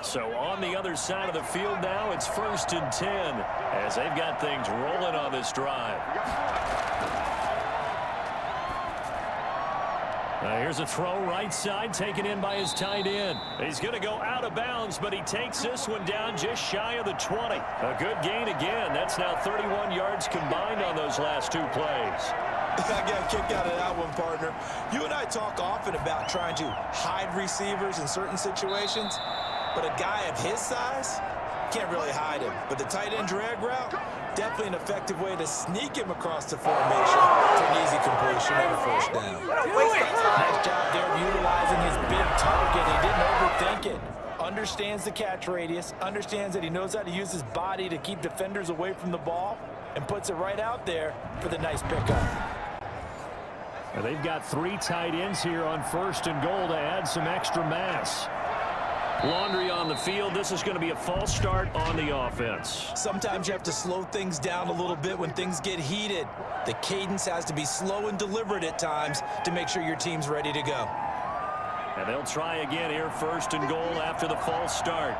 So on the other side of the field now, it's 1st and 10 as they've got things rolling on this drive. Here's a throw right side taken in by his tight end. He's going to go out of bounds, but he takes this one down just shy of the 20. A good gain again. That's now 31 yards combined on those last 2 plays. I got a kick out of that one, partner. You and I talk often about trying to hide receivers in certain situations, but a guy of his size can't really hide him. But the tight end drag route, definitely an effective way to sneak him across the formation for an easy completion and a 1st down. Nice job there of utilizing his big target. He didn't overthink it. Understands the catch radius, understands that he knows how to use his body to keep defenders away from the ball, and puts it right out there for the nice pickup. They've got 3 tight ends here on 1st and goal to add some extra mass. Laundry on the field. This is going to be a false start on the offense. Sometimes you have to slow things down a little bit when things get heated. The cadence has to be slow and deliberate at times to make sure your team's ready to go. And they'll try again here, first and goal after the false start.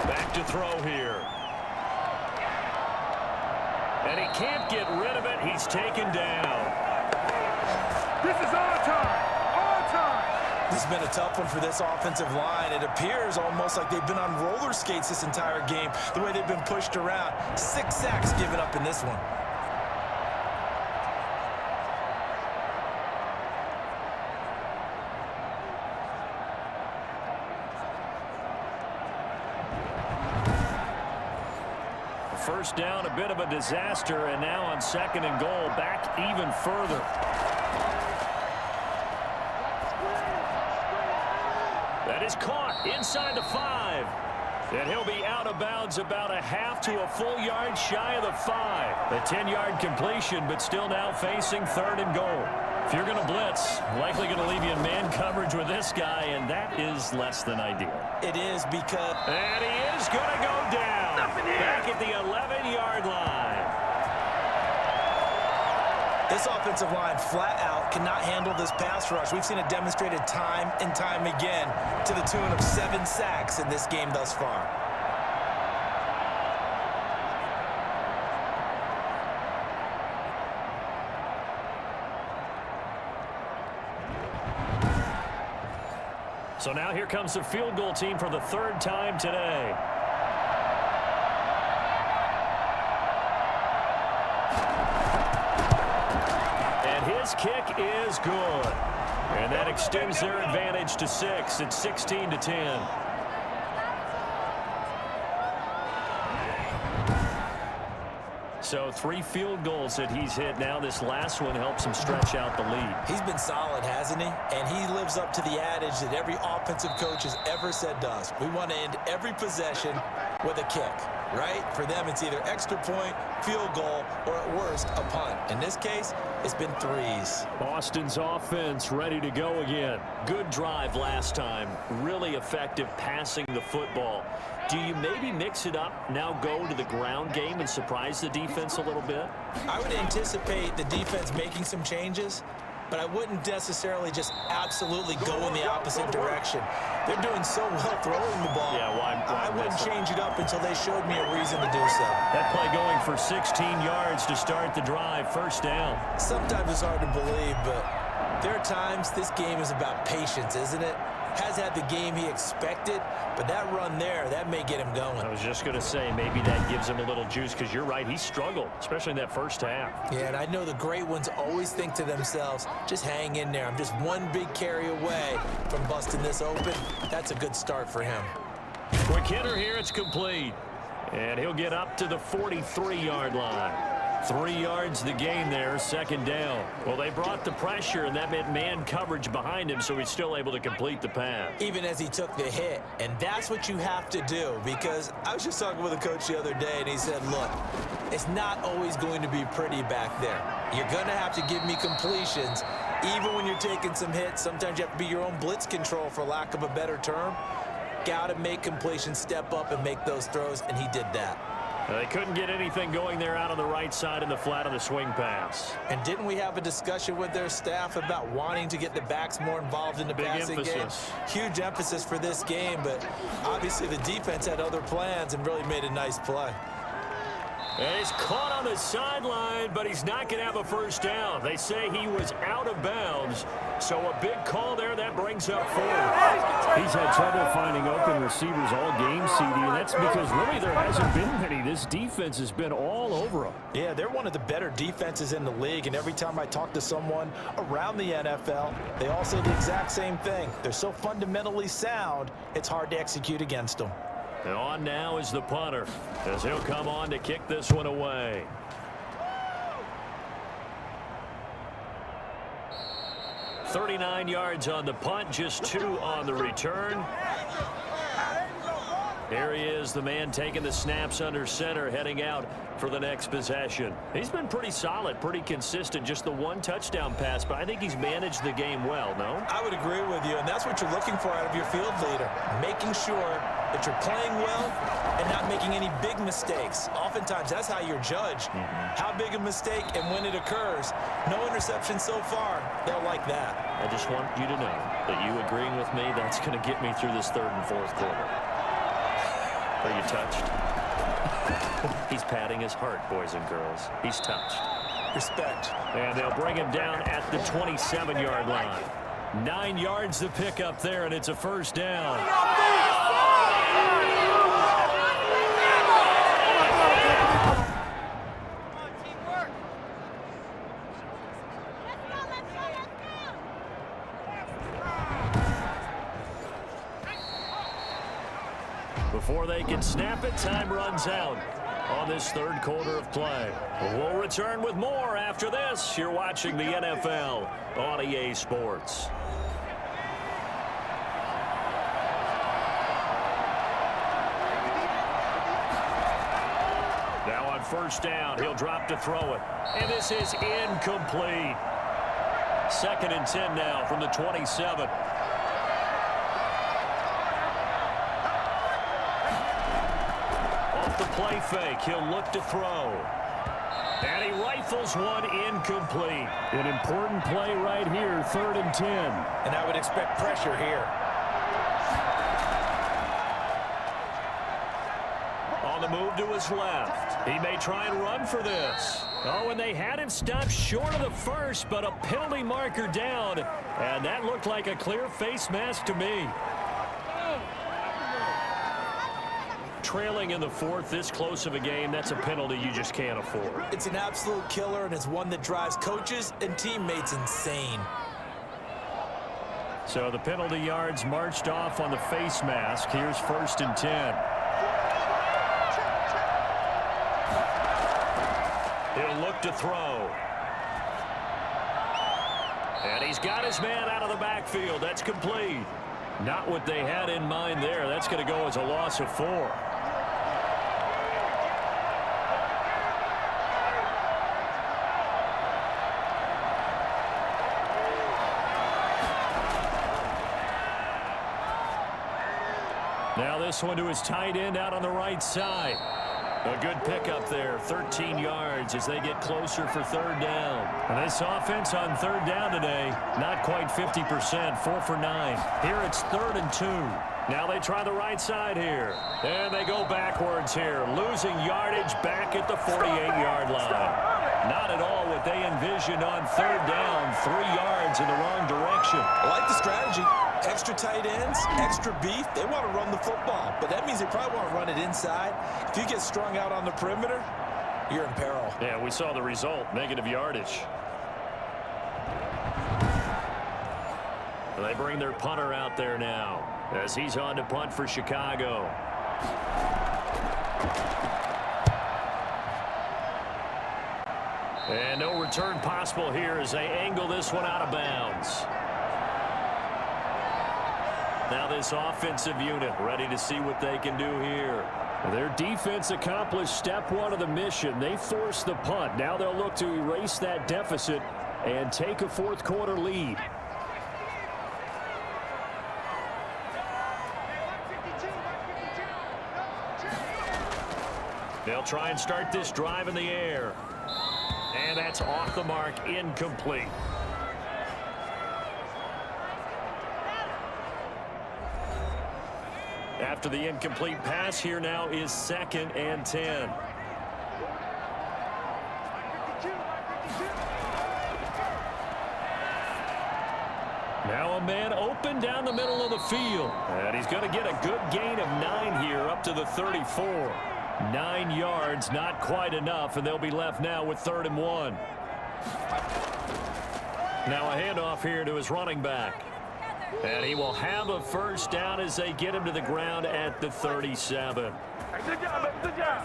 Back to throw here. And he can't get rid of it. He's taken down. This is our time. Our time. This has been a tough one for this offensive line. It appears almost like they've been on roller skates this entire game, the way they've been pushed around. 6 sacks given up in this one. First down, a bit of a disaster, and now on second and goal, back even further. That is caught inside the 5. And he'll be out of bounds about a half to a full yard shy of the 5. A 10-yard completion, but still now facing third and goal. If you're going to blitz, likely going to leave you in man coverage with this guy, and that is less than ideal. It is because... And he is going to go down. Back at the 11-yard line. This offensive line flat out cannot handle this pass rush. We've seen it demonstrated time and time again to the tune of 7 sacks in this game thus far. So now here comes the field goal team for the 3rd time today. His kick is good. And that extends their advantage to 6. It's 16-10. So 3 field goals that he's hit now. This last one helps him stretch out the lead. He's been solid, hasn't he? And he lives up to the adage that every offensive coach has ever said to us. We want to end every possession with a kick, right? For them, it's either extra point, field goal, or at worst, a punt. In this case, it's been 3s. Boston's offense ready to go again. Good drive last time. Really effective passing the football. Do you maybe mix it up, now go to the ground game and surprise the defense a little bit? I would anticipate the defense making some changes, but I wouldn't necessarily just absolutely go in the opposite direction. They're doing so well throwing the ball. Yeah, why I wouldn't change it up until they showed me a reason to do so. That play going for 16 yards to start the drive, first down. Sometimes it's hard to believe, but there are times this game is about patience, isn't it? Has had the game he expected, but that run there, that may get him going. I was just going to say, maybe that gives him a little juice, because you're right, he struggled, especially in that first half. Yeah, and I know the great ones always think to themselves, just hang in there. I'm just one big carry away from busting this open. That's a good start for him. Quick hitter here, it's complete. And he'll get up to the 43-yard line. 3 yards the gain there, second down. Well, they brought the pressure, and that meant man coverage behind him, so he's still able to complete the pass. Even as he took the hit, and that's what you have to do, because I was just talking with a coach the other day, and he said, look, it's not always going to be pretty back there. You're going to have to give me completions. Even when you're taking some hits, sometimes you have to be your own blitz control, for lack of a better term. Got to make completions, step up and make those throws, and he did that. They couldn't get anything going there out on the right side in the flat of the swing pass. And didn't we have a discussion with their staff about wanting to get the backs more involved in the passing game? Huge emphasis for this game, but obviously the defense had other plans and really made a nice play. And he's caught on the sideline, but he's not going to have a first down. They say he was out of bounds, so a big call there. That brings up 4. He's had trouble finding open receivers all game, CD, and that's because really there hasn't been many. This defense has been all over him. Yeah, they're one of the better defenses in the league, and every time I talk to someone around the NFL, they all say the exact same thing. They're so fundamentally sound, it's hard to execute against them. And on now is the punter, as he'll come on to kick this one away. $39 yards on the punt, just 2 on the return. Here he is, the man taking the snaps under center, heading out for the next possession. He's been pretty solid, pretty consistent, just the one touchdown pass, but I think he's managed the game well, no? I would agree with you, and that's what you're looking for out of your field leader, making sure that you're playing well and not making any big mistakes. Oftentimes, that's how you're judged. How big a mistake and when it occurs. No interception so far. They'll like that. I just want you to know that you agreeing with me, that's going to get me through this third and fourth quarter. Are you touched? He's patting his heart, boys and girls. He's touched. Respect. And they'll bring him down at the 27-yard line. 9 yards to pick up there, and it's a first down. Before they can snap it, time runs out on this third quarter of play. We'll return with more after this. You're watching the NFL on EA Sports. Now on first down, he'll drop to throw it. And this is incomplete. 2nd and 10 now from the 27. The play fake, he'll look to throw. And he rifles one incomplete. An important play right here, 3rd and 10. And I would expect pressure here. On the move to his left. He may try and run for this. Oh, and they had him stopped short of the first, but a penalty marker down. And that looked like a clear face mask to me. Trailing in the fourth, this close of a game, that's a penalty you just can't afford. It's an absolute killer, and it's one that drives coaches and teammates insane. So the penalty yards marched off on the face mask. Here's 1st and 10. He'll look to throw. And he's got his man out of the backfield. That's complete. Not what they had in mind there. That's going to go as a loss of 4. Now this one to his tight end out on the right side. A good pickup there, 13 yards as they get closer for 3rd down. And this offense on 3rd down today, not quite 50%, 4 for 9. Here it's 3rd and 2. Now they try the right side here. And they go backwards here, losing yardage back at the 48-yard line. Not at all what they envisioned on 3rd down, 3 yards in the wrong direction. I like the strategy. Extra tight ends, extra beef. They want to run the football, but that means they probably want to run it inside. If you get strung out on the perimeter, you're in peril. Yeah, we saw the result, negative yardage. They bring their punter out there now as he's on to punt for Chicago. And no return possible here as they angle this one out of bounds. Now this offensive unit ready to see what they can do here. Their defense accomplished step 1 of the mission. They forced the punt. Now they'll look to erase that deficit and take a 4th quarter lead. They'll try and start this drive in the air. And that's off the mark, incomplete. After the incomplete pass, here now is 2nd and 10. Now a man open down the middle of the field. And he's going to get a good gain of 9 here up to the 34. 9 yards, not quite enough, and they'll be left now with 3rd and 1. Now a handoff here to his running back. And he will have a first down as they get him to the ground at the 37. Hey, good job, baby, good job.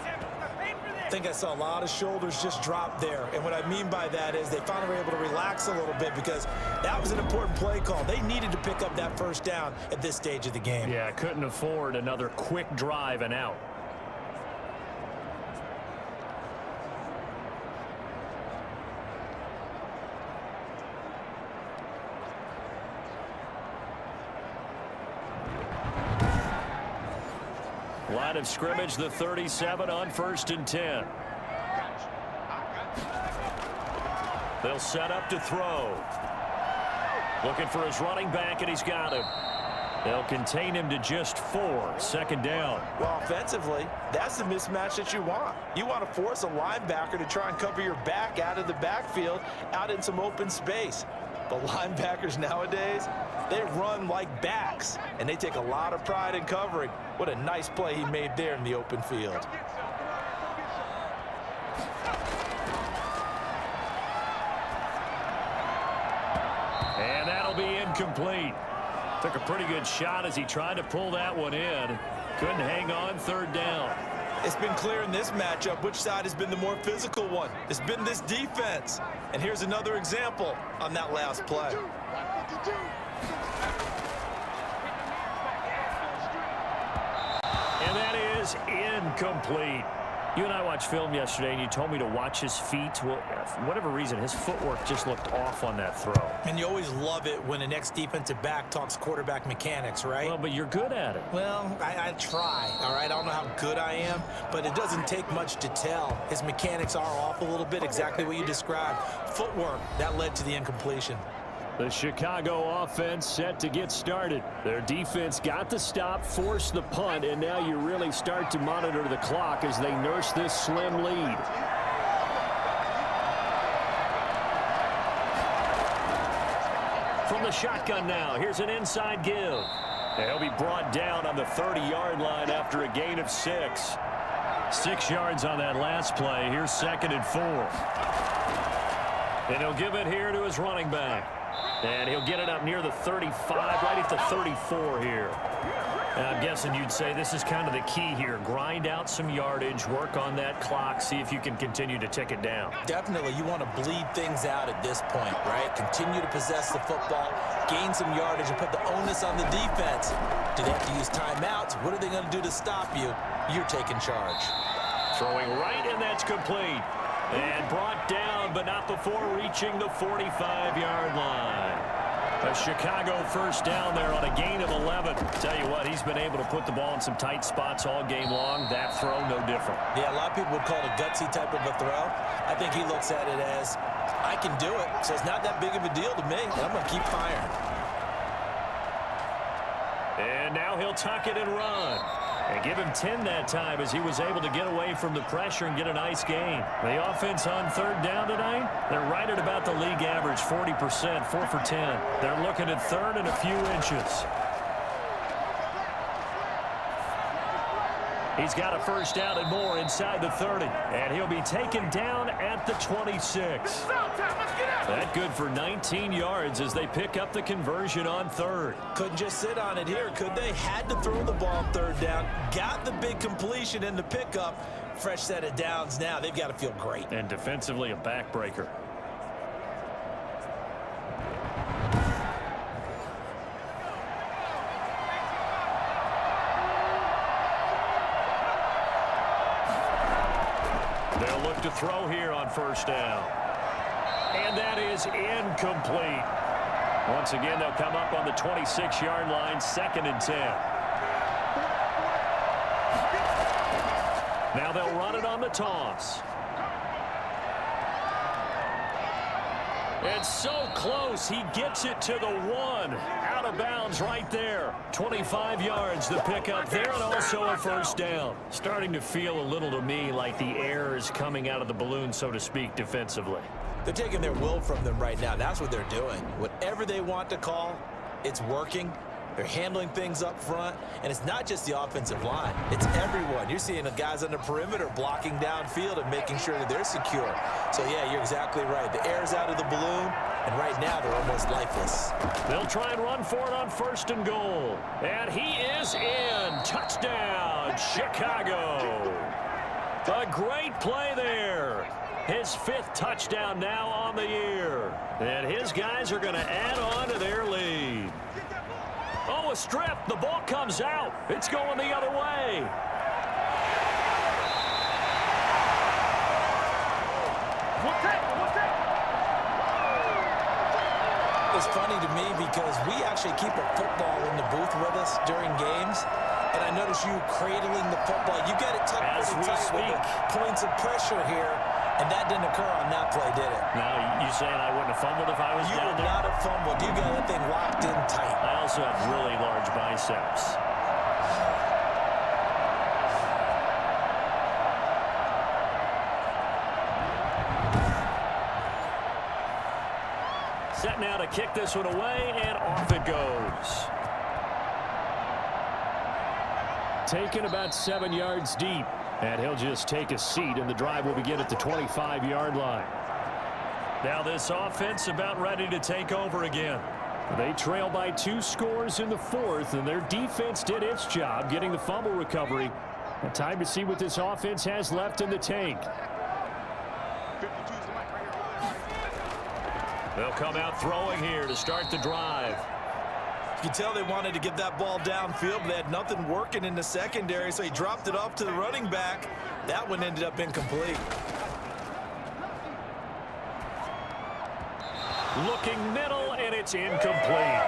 I think I saw a lot of shoulders just drop there. And what I mean by that is they finally were able to relax a little bit because that was an important play call. They needed to pick up that first down at this stage of the game. Yeah, couldn't afford another quick drive and out. Line of scrimmage, the 37 on 1st and 10. They'll set up to throw. Looking for his running back, and he's got him. They'll contain him to just 4. Second down. Well, offensively, that's the mismatch that you want. You want to force a linebacker to try and cover your back out of the backfield, out in some open space. But linebackers nowadays, they run like backs, and they take a lot of pride in covering. What a nice play he made there in the open field. And that'll be incomplete. Took a pretty good shot as he tried to pull that one in. Couldn't hang on. 3rd down. It's been clear in this matchup which side has been the more physical one. It's been this defense. And here's another example on that last play. And that is incomplete. You and I watched film yesterday, and you told me to watch his feet. Well, for whatever reason, his footwork just looked off on that throw. And you always love it when an ex-defensive back talks quarterback mechanics, right? Well, but you're good at it. Well, I try, all right? I don't know how good I am, but it doesn't take much to tell. His mechanics are off a little bit, exactly what you described. Footwork, that led to the incompletion. The Chicago offense set to get started. Their defense got the stop, forced the punt, and now you really start to monitor the clock as they nurse this slim lead. From the shotgun now, here's an inside give. He'll be brought down on the 30-yard line after a gain of 6. 6 yards on that last play. Here's 2nd and 4. And he'll give it here to his running back. And he'll get it up near the 35, right at the 34 here. And I'm guessing you'd say this is kind of the key here. Grind out some yardage, work on that clock, see if you can continue to tick it down. Definitely, you want to bleed things out at this point, right? Continue to possess the football, gain some yardage, and put the onus on the defense. Do they have to use timeouts? What are they going to do to stop you? You're taking charge. Throwing right, and that's complete. And brought down, but not before reaching the 45-yard line. A Chicago first down there on a gain of 11. Tell you what, he's been able to put the ball in some tight spots all game long. That throw, no different. Yeah, a lot of people would call it a gutsy type of a throw. I think he looks at it as, I can do it, so it's not that big of a deal to me, and I'm going to keep firing. And now he'll tuck it and run. And give him 10 that time as he was able to get away from the pressure and get a nice gain. The offense on 3rd down tonight, they're right at about the league average, 40%, 4 for 10. They're looking at 3rd and a few inches. He's got a first down and more inside the 30. And he'll be taken down at the 26. That good for 19 yards as they pick up the conversion on 3rd. Couldn't just sit on it here, could they? Had to throw the ball 3rd down. Got the big completion in the pickup. Fresh set of downs now. They've got to feel great. And defensively, a backbreaker. They'll look to throw here on 1st down. And that is incomplete. Once again, they'll come up on the 26-yard line, 2nd and 10. Now they'll run it on the toss. It's so close. He gets it to the 1. Out of bounds right there. 25 yards the pickup there, and also a first down. Starting to feel a little to me like the air is coming out of the balloon, so to speak, defensively. They're taking their will from them right now. That's what they're doing. Whatever they want to call, it's working. They're handling things up front, and it's not just the offensive line. It's everyone. You're seeing the guys on the perimeter blocking downfield and making sure that they're secure. So, yeah, you're exactly right. The air's out of the balloon, and right now they're almost lifeless. They'll try and run for it on 1st and goal. And he is in. Touchdown, Chicago. A great play there. His 5th touchdown now on the year. And his guys are going to add on to their lead. Oh, a strip. The ball comes out. It's going the other way. It's funny to me because we actually keep a football in the booth with us during games. And I notice you cradling the football. You get it tucked pretty tight with the points of pressure here. And that didn't occur on that play, did it? Now, you saying I wouldn't have fumbled if I was You down would there? not have fumbled. You got that thing locked in tight. I also have really large biceps. Set now to kick this one away, and off it goes. Taken about 7 yards deep. And he'll just take a seat, and the drive will begin at the 25-yard line. Now this offense about ready to take over again. They trail by 2 scores in the 4th, and their defense did its job getting the fumble recovery. And time to see what this offense has left in the tank. They'll come out throwing here to start the drive. You can tell they wanted to get that ball downfield, but they had nothing working in the secondary, so he dropped it off to the running back. That one ended up incomplete. Looking middle, and it's incomplete.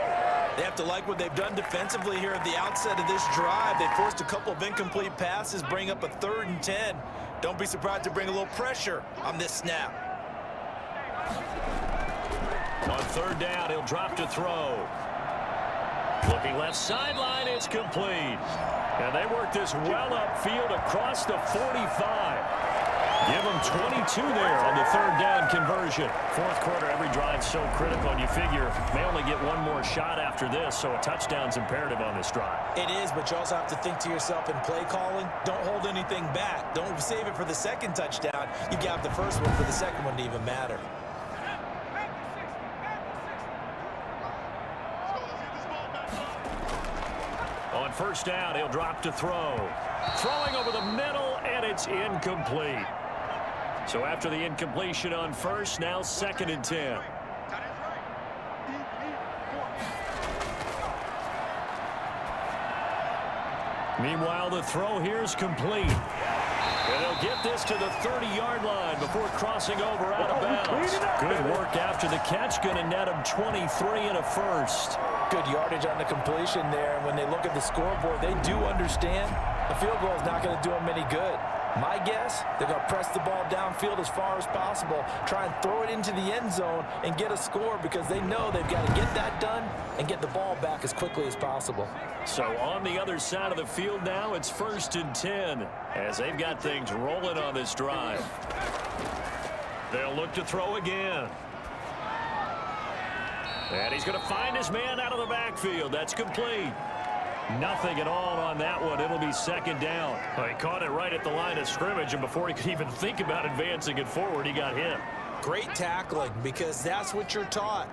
They have to like what they've done defensively here at the outset of this drive. They forced a couple of incomplete passes, bring up a 3rd and 10. Don't be surprised to bring a little pressure on this snap. On 3rd down, he'll drop to throw. Looking left sideline, it's complete. And they work this well upfield across the 45. Give them 22 there on the 3rd down conversion. 4th quarter, every drive so critical, and you figure may only get one more shot after this, so a touchdown's imperative on this drive. It is, but you also have to think to yourself in play calling, don't hold anything back. Don't save it for the 2nd touchdown. You got the 1st one for the 2nd one to even matter. On 1st down, he'll drop to throw. Throwing over the middle, and it's incomplete. So after the incompletion on 1st, now 2nd and 10. Meanwhile, the throw here is complete. And they'll get this to the 30-yard line before crossing over out of bounds. Good work after the catch. Going to net him 23 and a 1st. Good yardage on the completion there. And when they look at the scoreboard, they do understand the field goal is not going to do them any good. My guess, they're going to press the ball downfield as far as possible, try and throw it into the end zone and get a score because they know they've got to get that done and get the ball back as quickly as possible. So on the other side of the field now, it's 1st and 10 as they've got things rolling on this drive. They'll look to throw again. And he's going to find his man out of the backfield. That's complete. Nothing at all on that one. It'll be 2nd down. Well, he caught it right at the line of scrimmage, and before he could even think about advancing it forward, he got hit. Great tackling because that's what you're taught.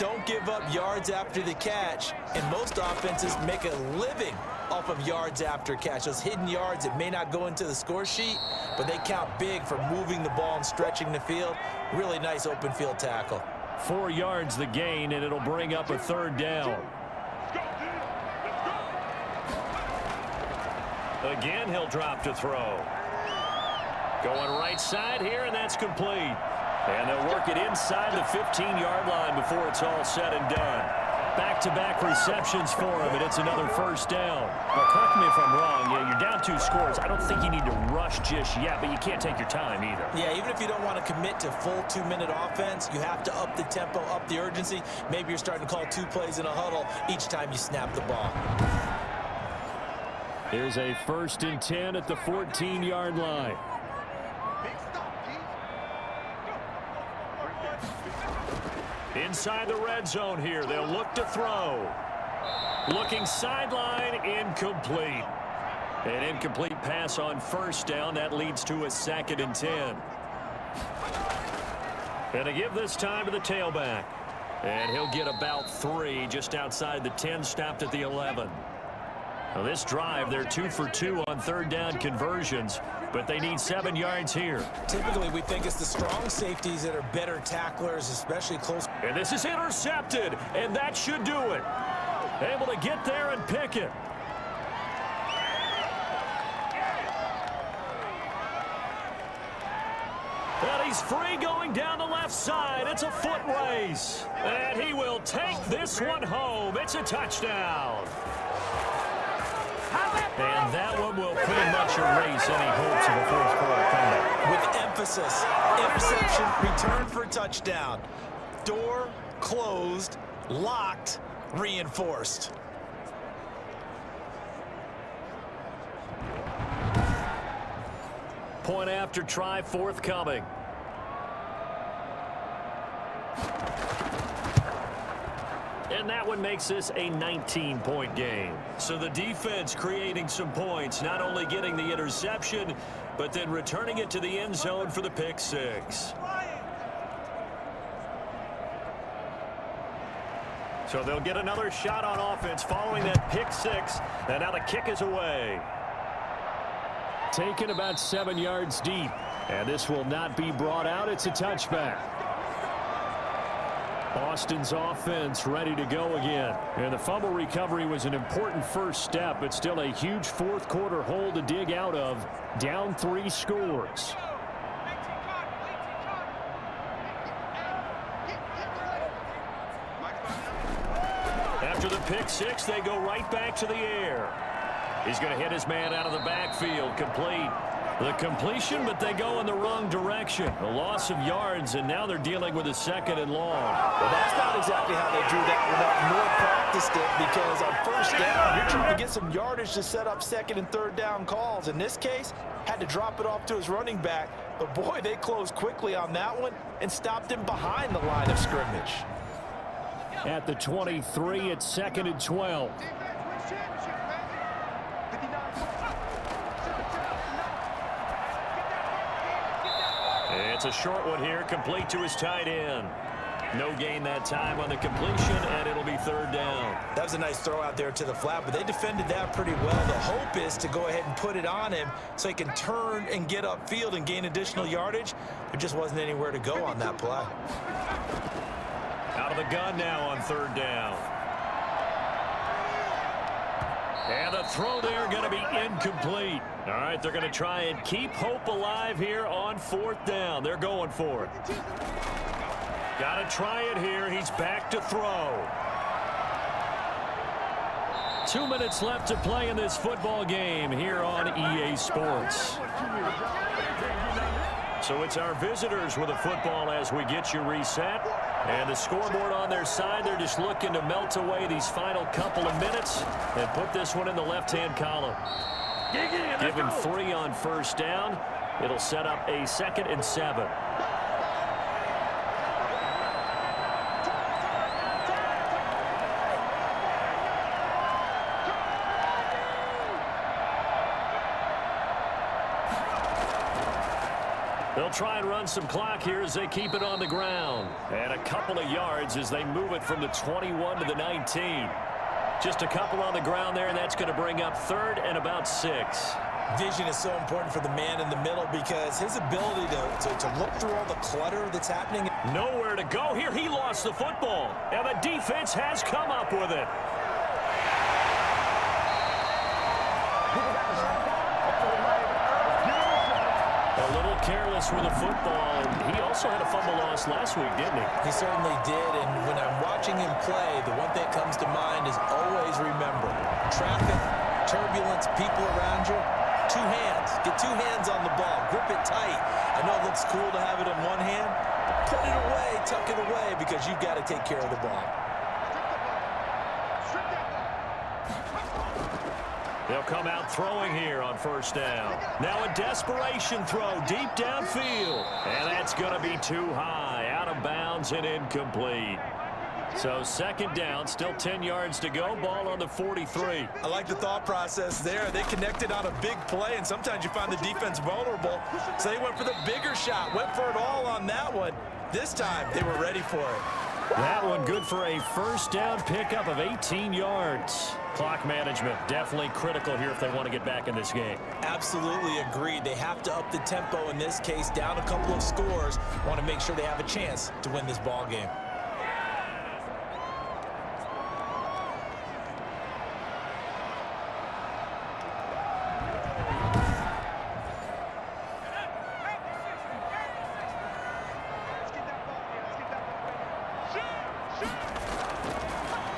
Don't give up yards after the catch, and most offenses make a living off of yards after catch. Those hidden yards that may not go into the score sheet, but they count big for moving the ball and stretching the field. Really nice open field tackle. 4 yards the gain, and it'll bring up a 3rd down. Again, he'll drop to throw. Going right side here, and that's complete. And they'll work it inside the 15-yard line before it's all said and done. Back-to-back receptions for him, and it's another 1st down. Well, correct me if I'm wrong. Yeah, you're down 2 scores. I don't think you need to rush just yet, but you can't take your time either. Yeah, even if you don't want to commit to full 2-minute offense, you have to up the tempo, up the urgency. Maybe you're starting to call 2 plays in a huddle each time you snap the ball. Here's a 1st and 10 at the 14-yard line. Inside the red zone here, they'll look to throw. Looking sideline, incomplete. An incomplete pass on 1st down. That leads to a 2nd and 10. And to give this time to the tailback. And he'll get about 3 just outside the 10, stopped at the 11. Well, this drive, they're 2 for 2 on third down conversions, but they need 7 yards here. Typically, we think it's the strong safeties that are better tacklers, especially close. And this is intercepted, and that should do it. Able to get there and pick it. And he's free going down the left side. It's a foot race. And he will take this one home. It's a touchdown. And that one will pretty much erase any hopes of a fourth quarter comeback. With emphasis, interception, return for touchdown. Door closed, locked, reinforced. Point after try forthcoming. And that one makes this a 19-point game. So the defense creating some points, not only getting the interception, but then returning it to the end zone for the pick six. So they'll get another shot on offense following that pick six, and now the kick is away. Taken about 7 yards deep, and this will not be brought out. It's a touchback. Austin's offense ready to go again. And the fumble recovery was an important first step, but still a huge fourth quarter hole to dig out of. Down 3 scores. After the pick six, they go right back to the air. He's going to hit his man out of the backfield. Complete. The completion, but they go in the wrong direction. A loss of yards, and now they're dealing with a second and long. Well, that's not exactly how they drew that one up, nor practiced it, because on first down, you're trying to get some yardage to set up second and third down calls. In this case, had to drop it off to his running back. But, boy, they closed quickly on that one and stopped him behind the line of scrimmage. At the 23, it's 2nd and 12. It's a short one here, complete to his tight end. No gain that time on the completion, and it'll be third down. That was a nice throw out there to the flat, but they defended that pretty well. The hope is to go ahead and put it on him so he can turn and get upfield and gain additional yardage. There just wasn't anywhere to go on that play. Out of the gun now on third down. And the throw there going to be incomplete. All right, they're going to try and keep hope alive here on fourth down. They're going for it. Got to try it here. He's back to throw. 2 minutes left to play in this football game here on EA Sports. So it's our visitors with a football as we get you reset. And the scoreboard on their side, they're just looking to melt away these final couple of minutes and put this one in the left-hand column. Give him 3 on first down. It'll set up a 2nd and 7. They'll try and run some clock here as they keep it on the ground. And a couple of yards as they move it from the 21 to the 19. Just a couple on the ground there, and that's going to bring up 3rd and about 6. Vision is so important for the man in the middle because his ability to look through all the clutter that's happening. Nowhere to go here. He lost the football, and the defense has come up with it. A little careless with the football. He also had a fumble loss last week, didn't he? He certainly did, and when I'm watching him play, the one thing that comes to mind is always remember, traffic, turbulence, people around you, 2 hands. Get 2 hands on the ball. Grip it tight. I know it looks cool to have it in one hand. Put it away, tuck it away, because you've got to take care of the ball. They'll come out throwing here on first down. Now a desperation throw deep downfield. And that's going to be too high. Out of bounds and incomplete. So 2nd down, still 10 yards to go. Ball on the 43. I like the thought process there. They connected on a big play, and sometimes you find the defense vulnerable. So they went for the bigger shot, went for it all on that one. This time, they were ready for it. That one good for a first down pickup of 18 yards. Clock management definitely critical here if they want to get back in this game. Absolutely agreed. They have to up the tempo in this case, down a couple of scores. Want to make sure they have a chance to win this ball game.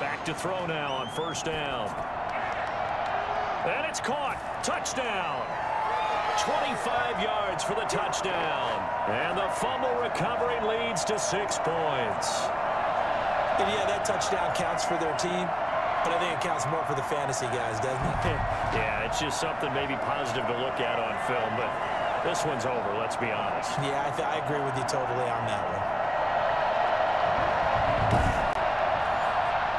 Back to throw now on first down. And it's caught. Touchdown. 25 yards for the touchdown. And the fumble recovery leads to 6 points. And yeah, that touchdown counts for their team, but I think it counts more for the fantasy guys, doesn't it? Yeah, it's just something maybe positive to look at on film, but this one's over, let's be honest. Yeah, I agree with you totally on that one.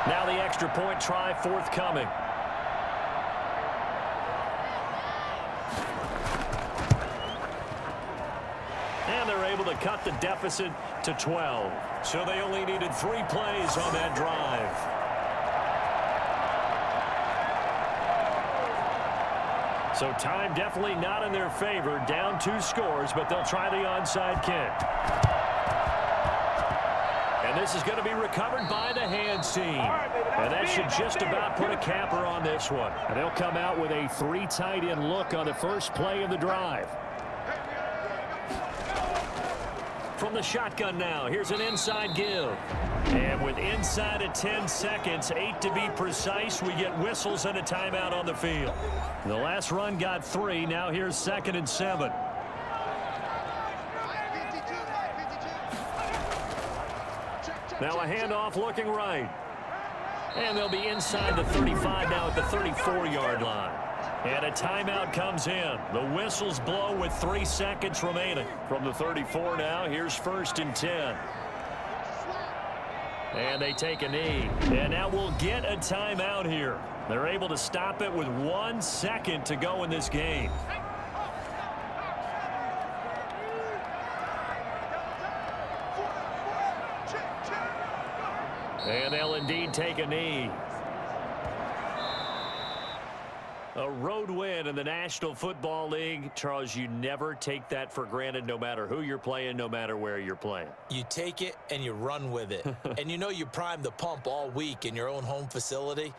Now the extra point try forthcoming. And they're able to cut the deficit to 12. So they only needed 3 plays on that drive. So time definitely not in their favor. Down 2 scores, but they'll try the onside kick. And this is going to be recovered by the hands team. And that should just about put a capper on this one. And they'll come out with a 3 tight end look on the first play of the drive. From the shotgun now, here's an inside give. And with inside of 10 seconds, 8 to be precise, we get whistles and a timeout on the field. The last run got 3. Now here's 2nd and 7. Now a handoff looking right. And they'll be inside the 35 now at the 34-yard line. And a timeout comes in. The whistles blow with 3 seconds remaining. From the 34 now, here's 1st and 10. And they take a knee. And now we'll get a timeout here. They're able to stop it with 1 second to go in this game. And they'll indeed take a knee. A road win in the National Football League. Charles, you never take that for granted no matter who you're playing, no matter where you're playing. You take it and you run with it. And you know you primed the pump all week in your own home facility.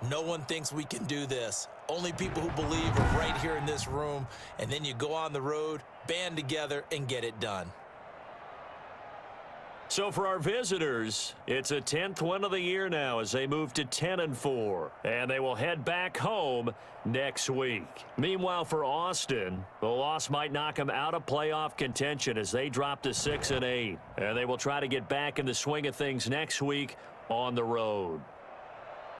No one thinks we can do this. Only people who believe are right here in this room. And then you go on the road, band together, and get it done. So for our visitors, it's a 10th win of the year now as they move to 10-4. And they will head back home next week. Meanwhile, for Austin, the loss might knock them out of playoff contention as they drop to 6-8. And they will try to get back in the swing of things next week on the road.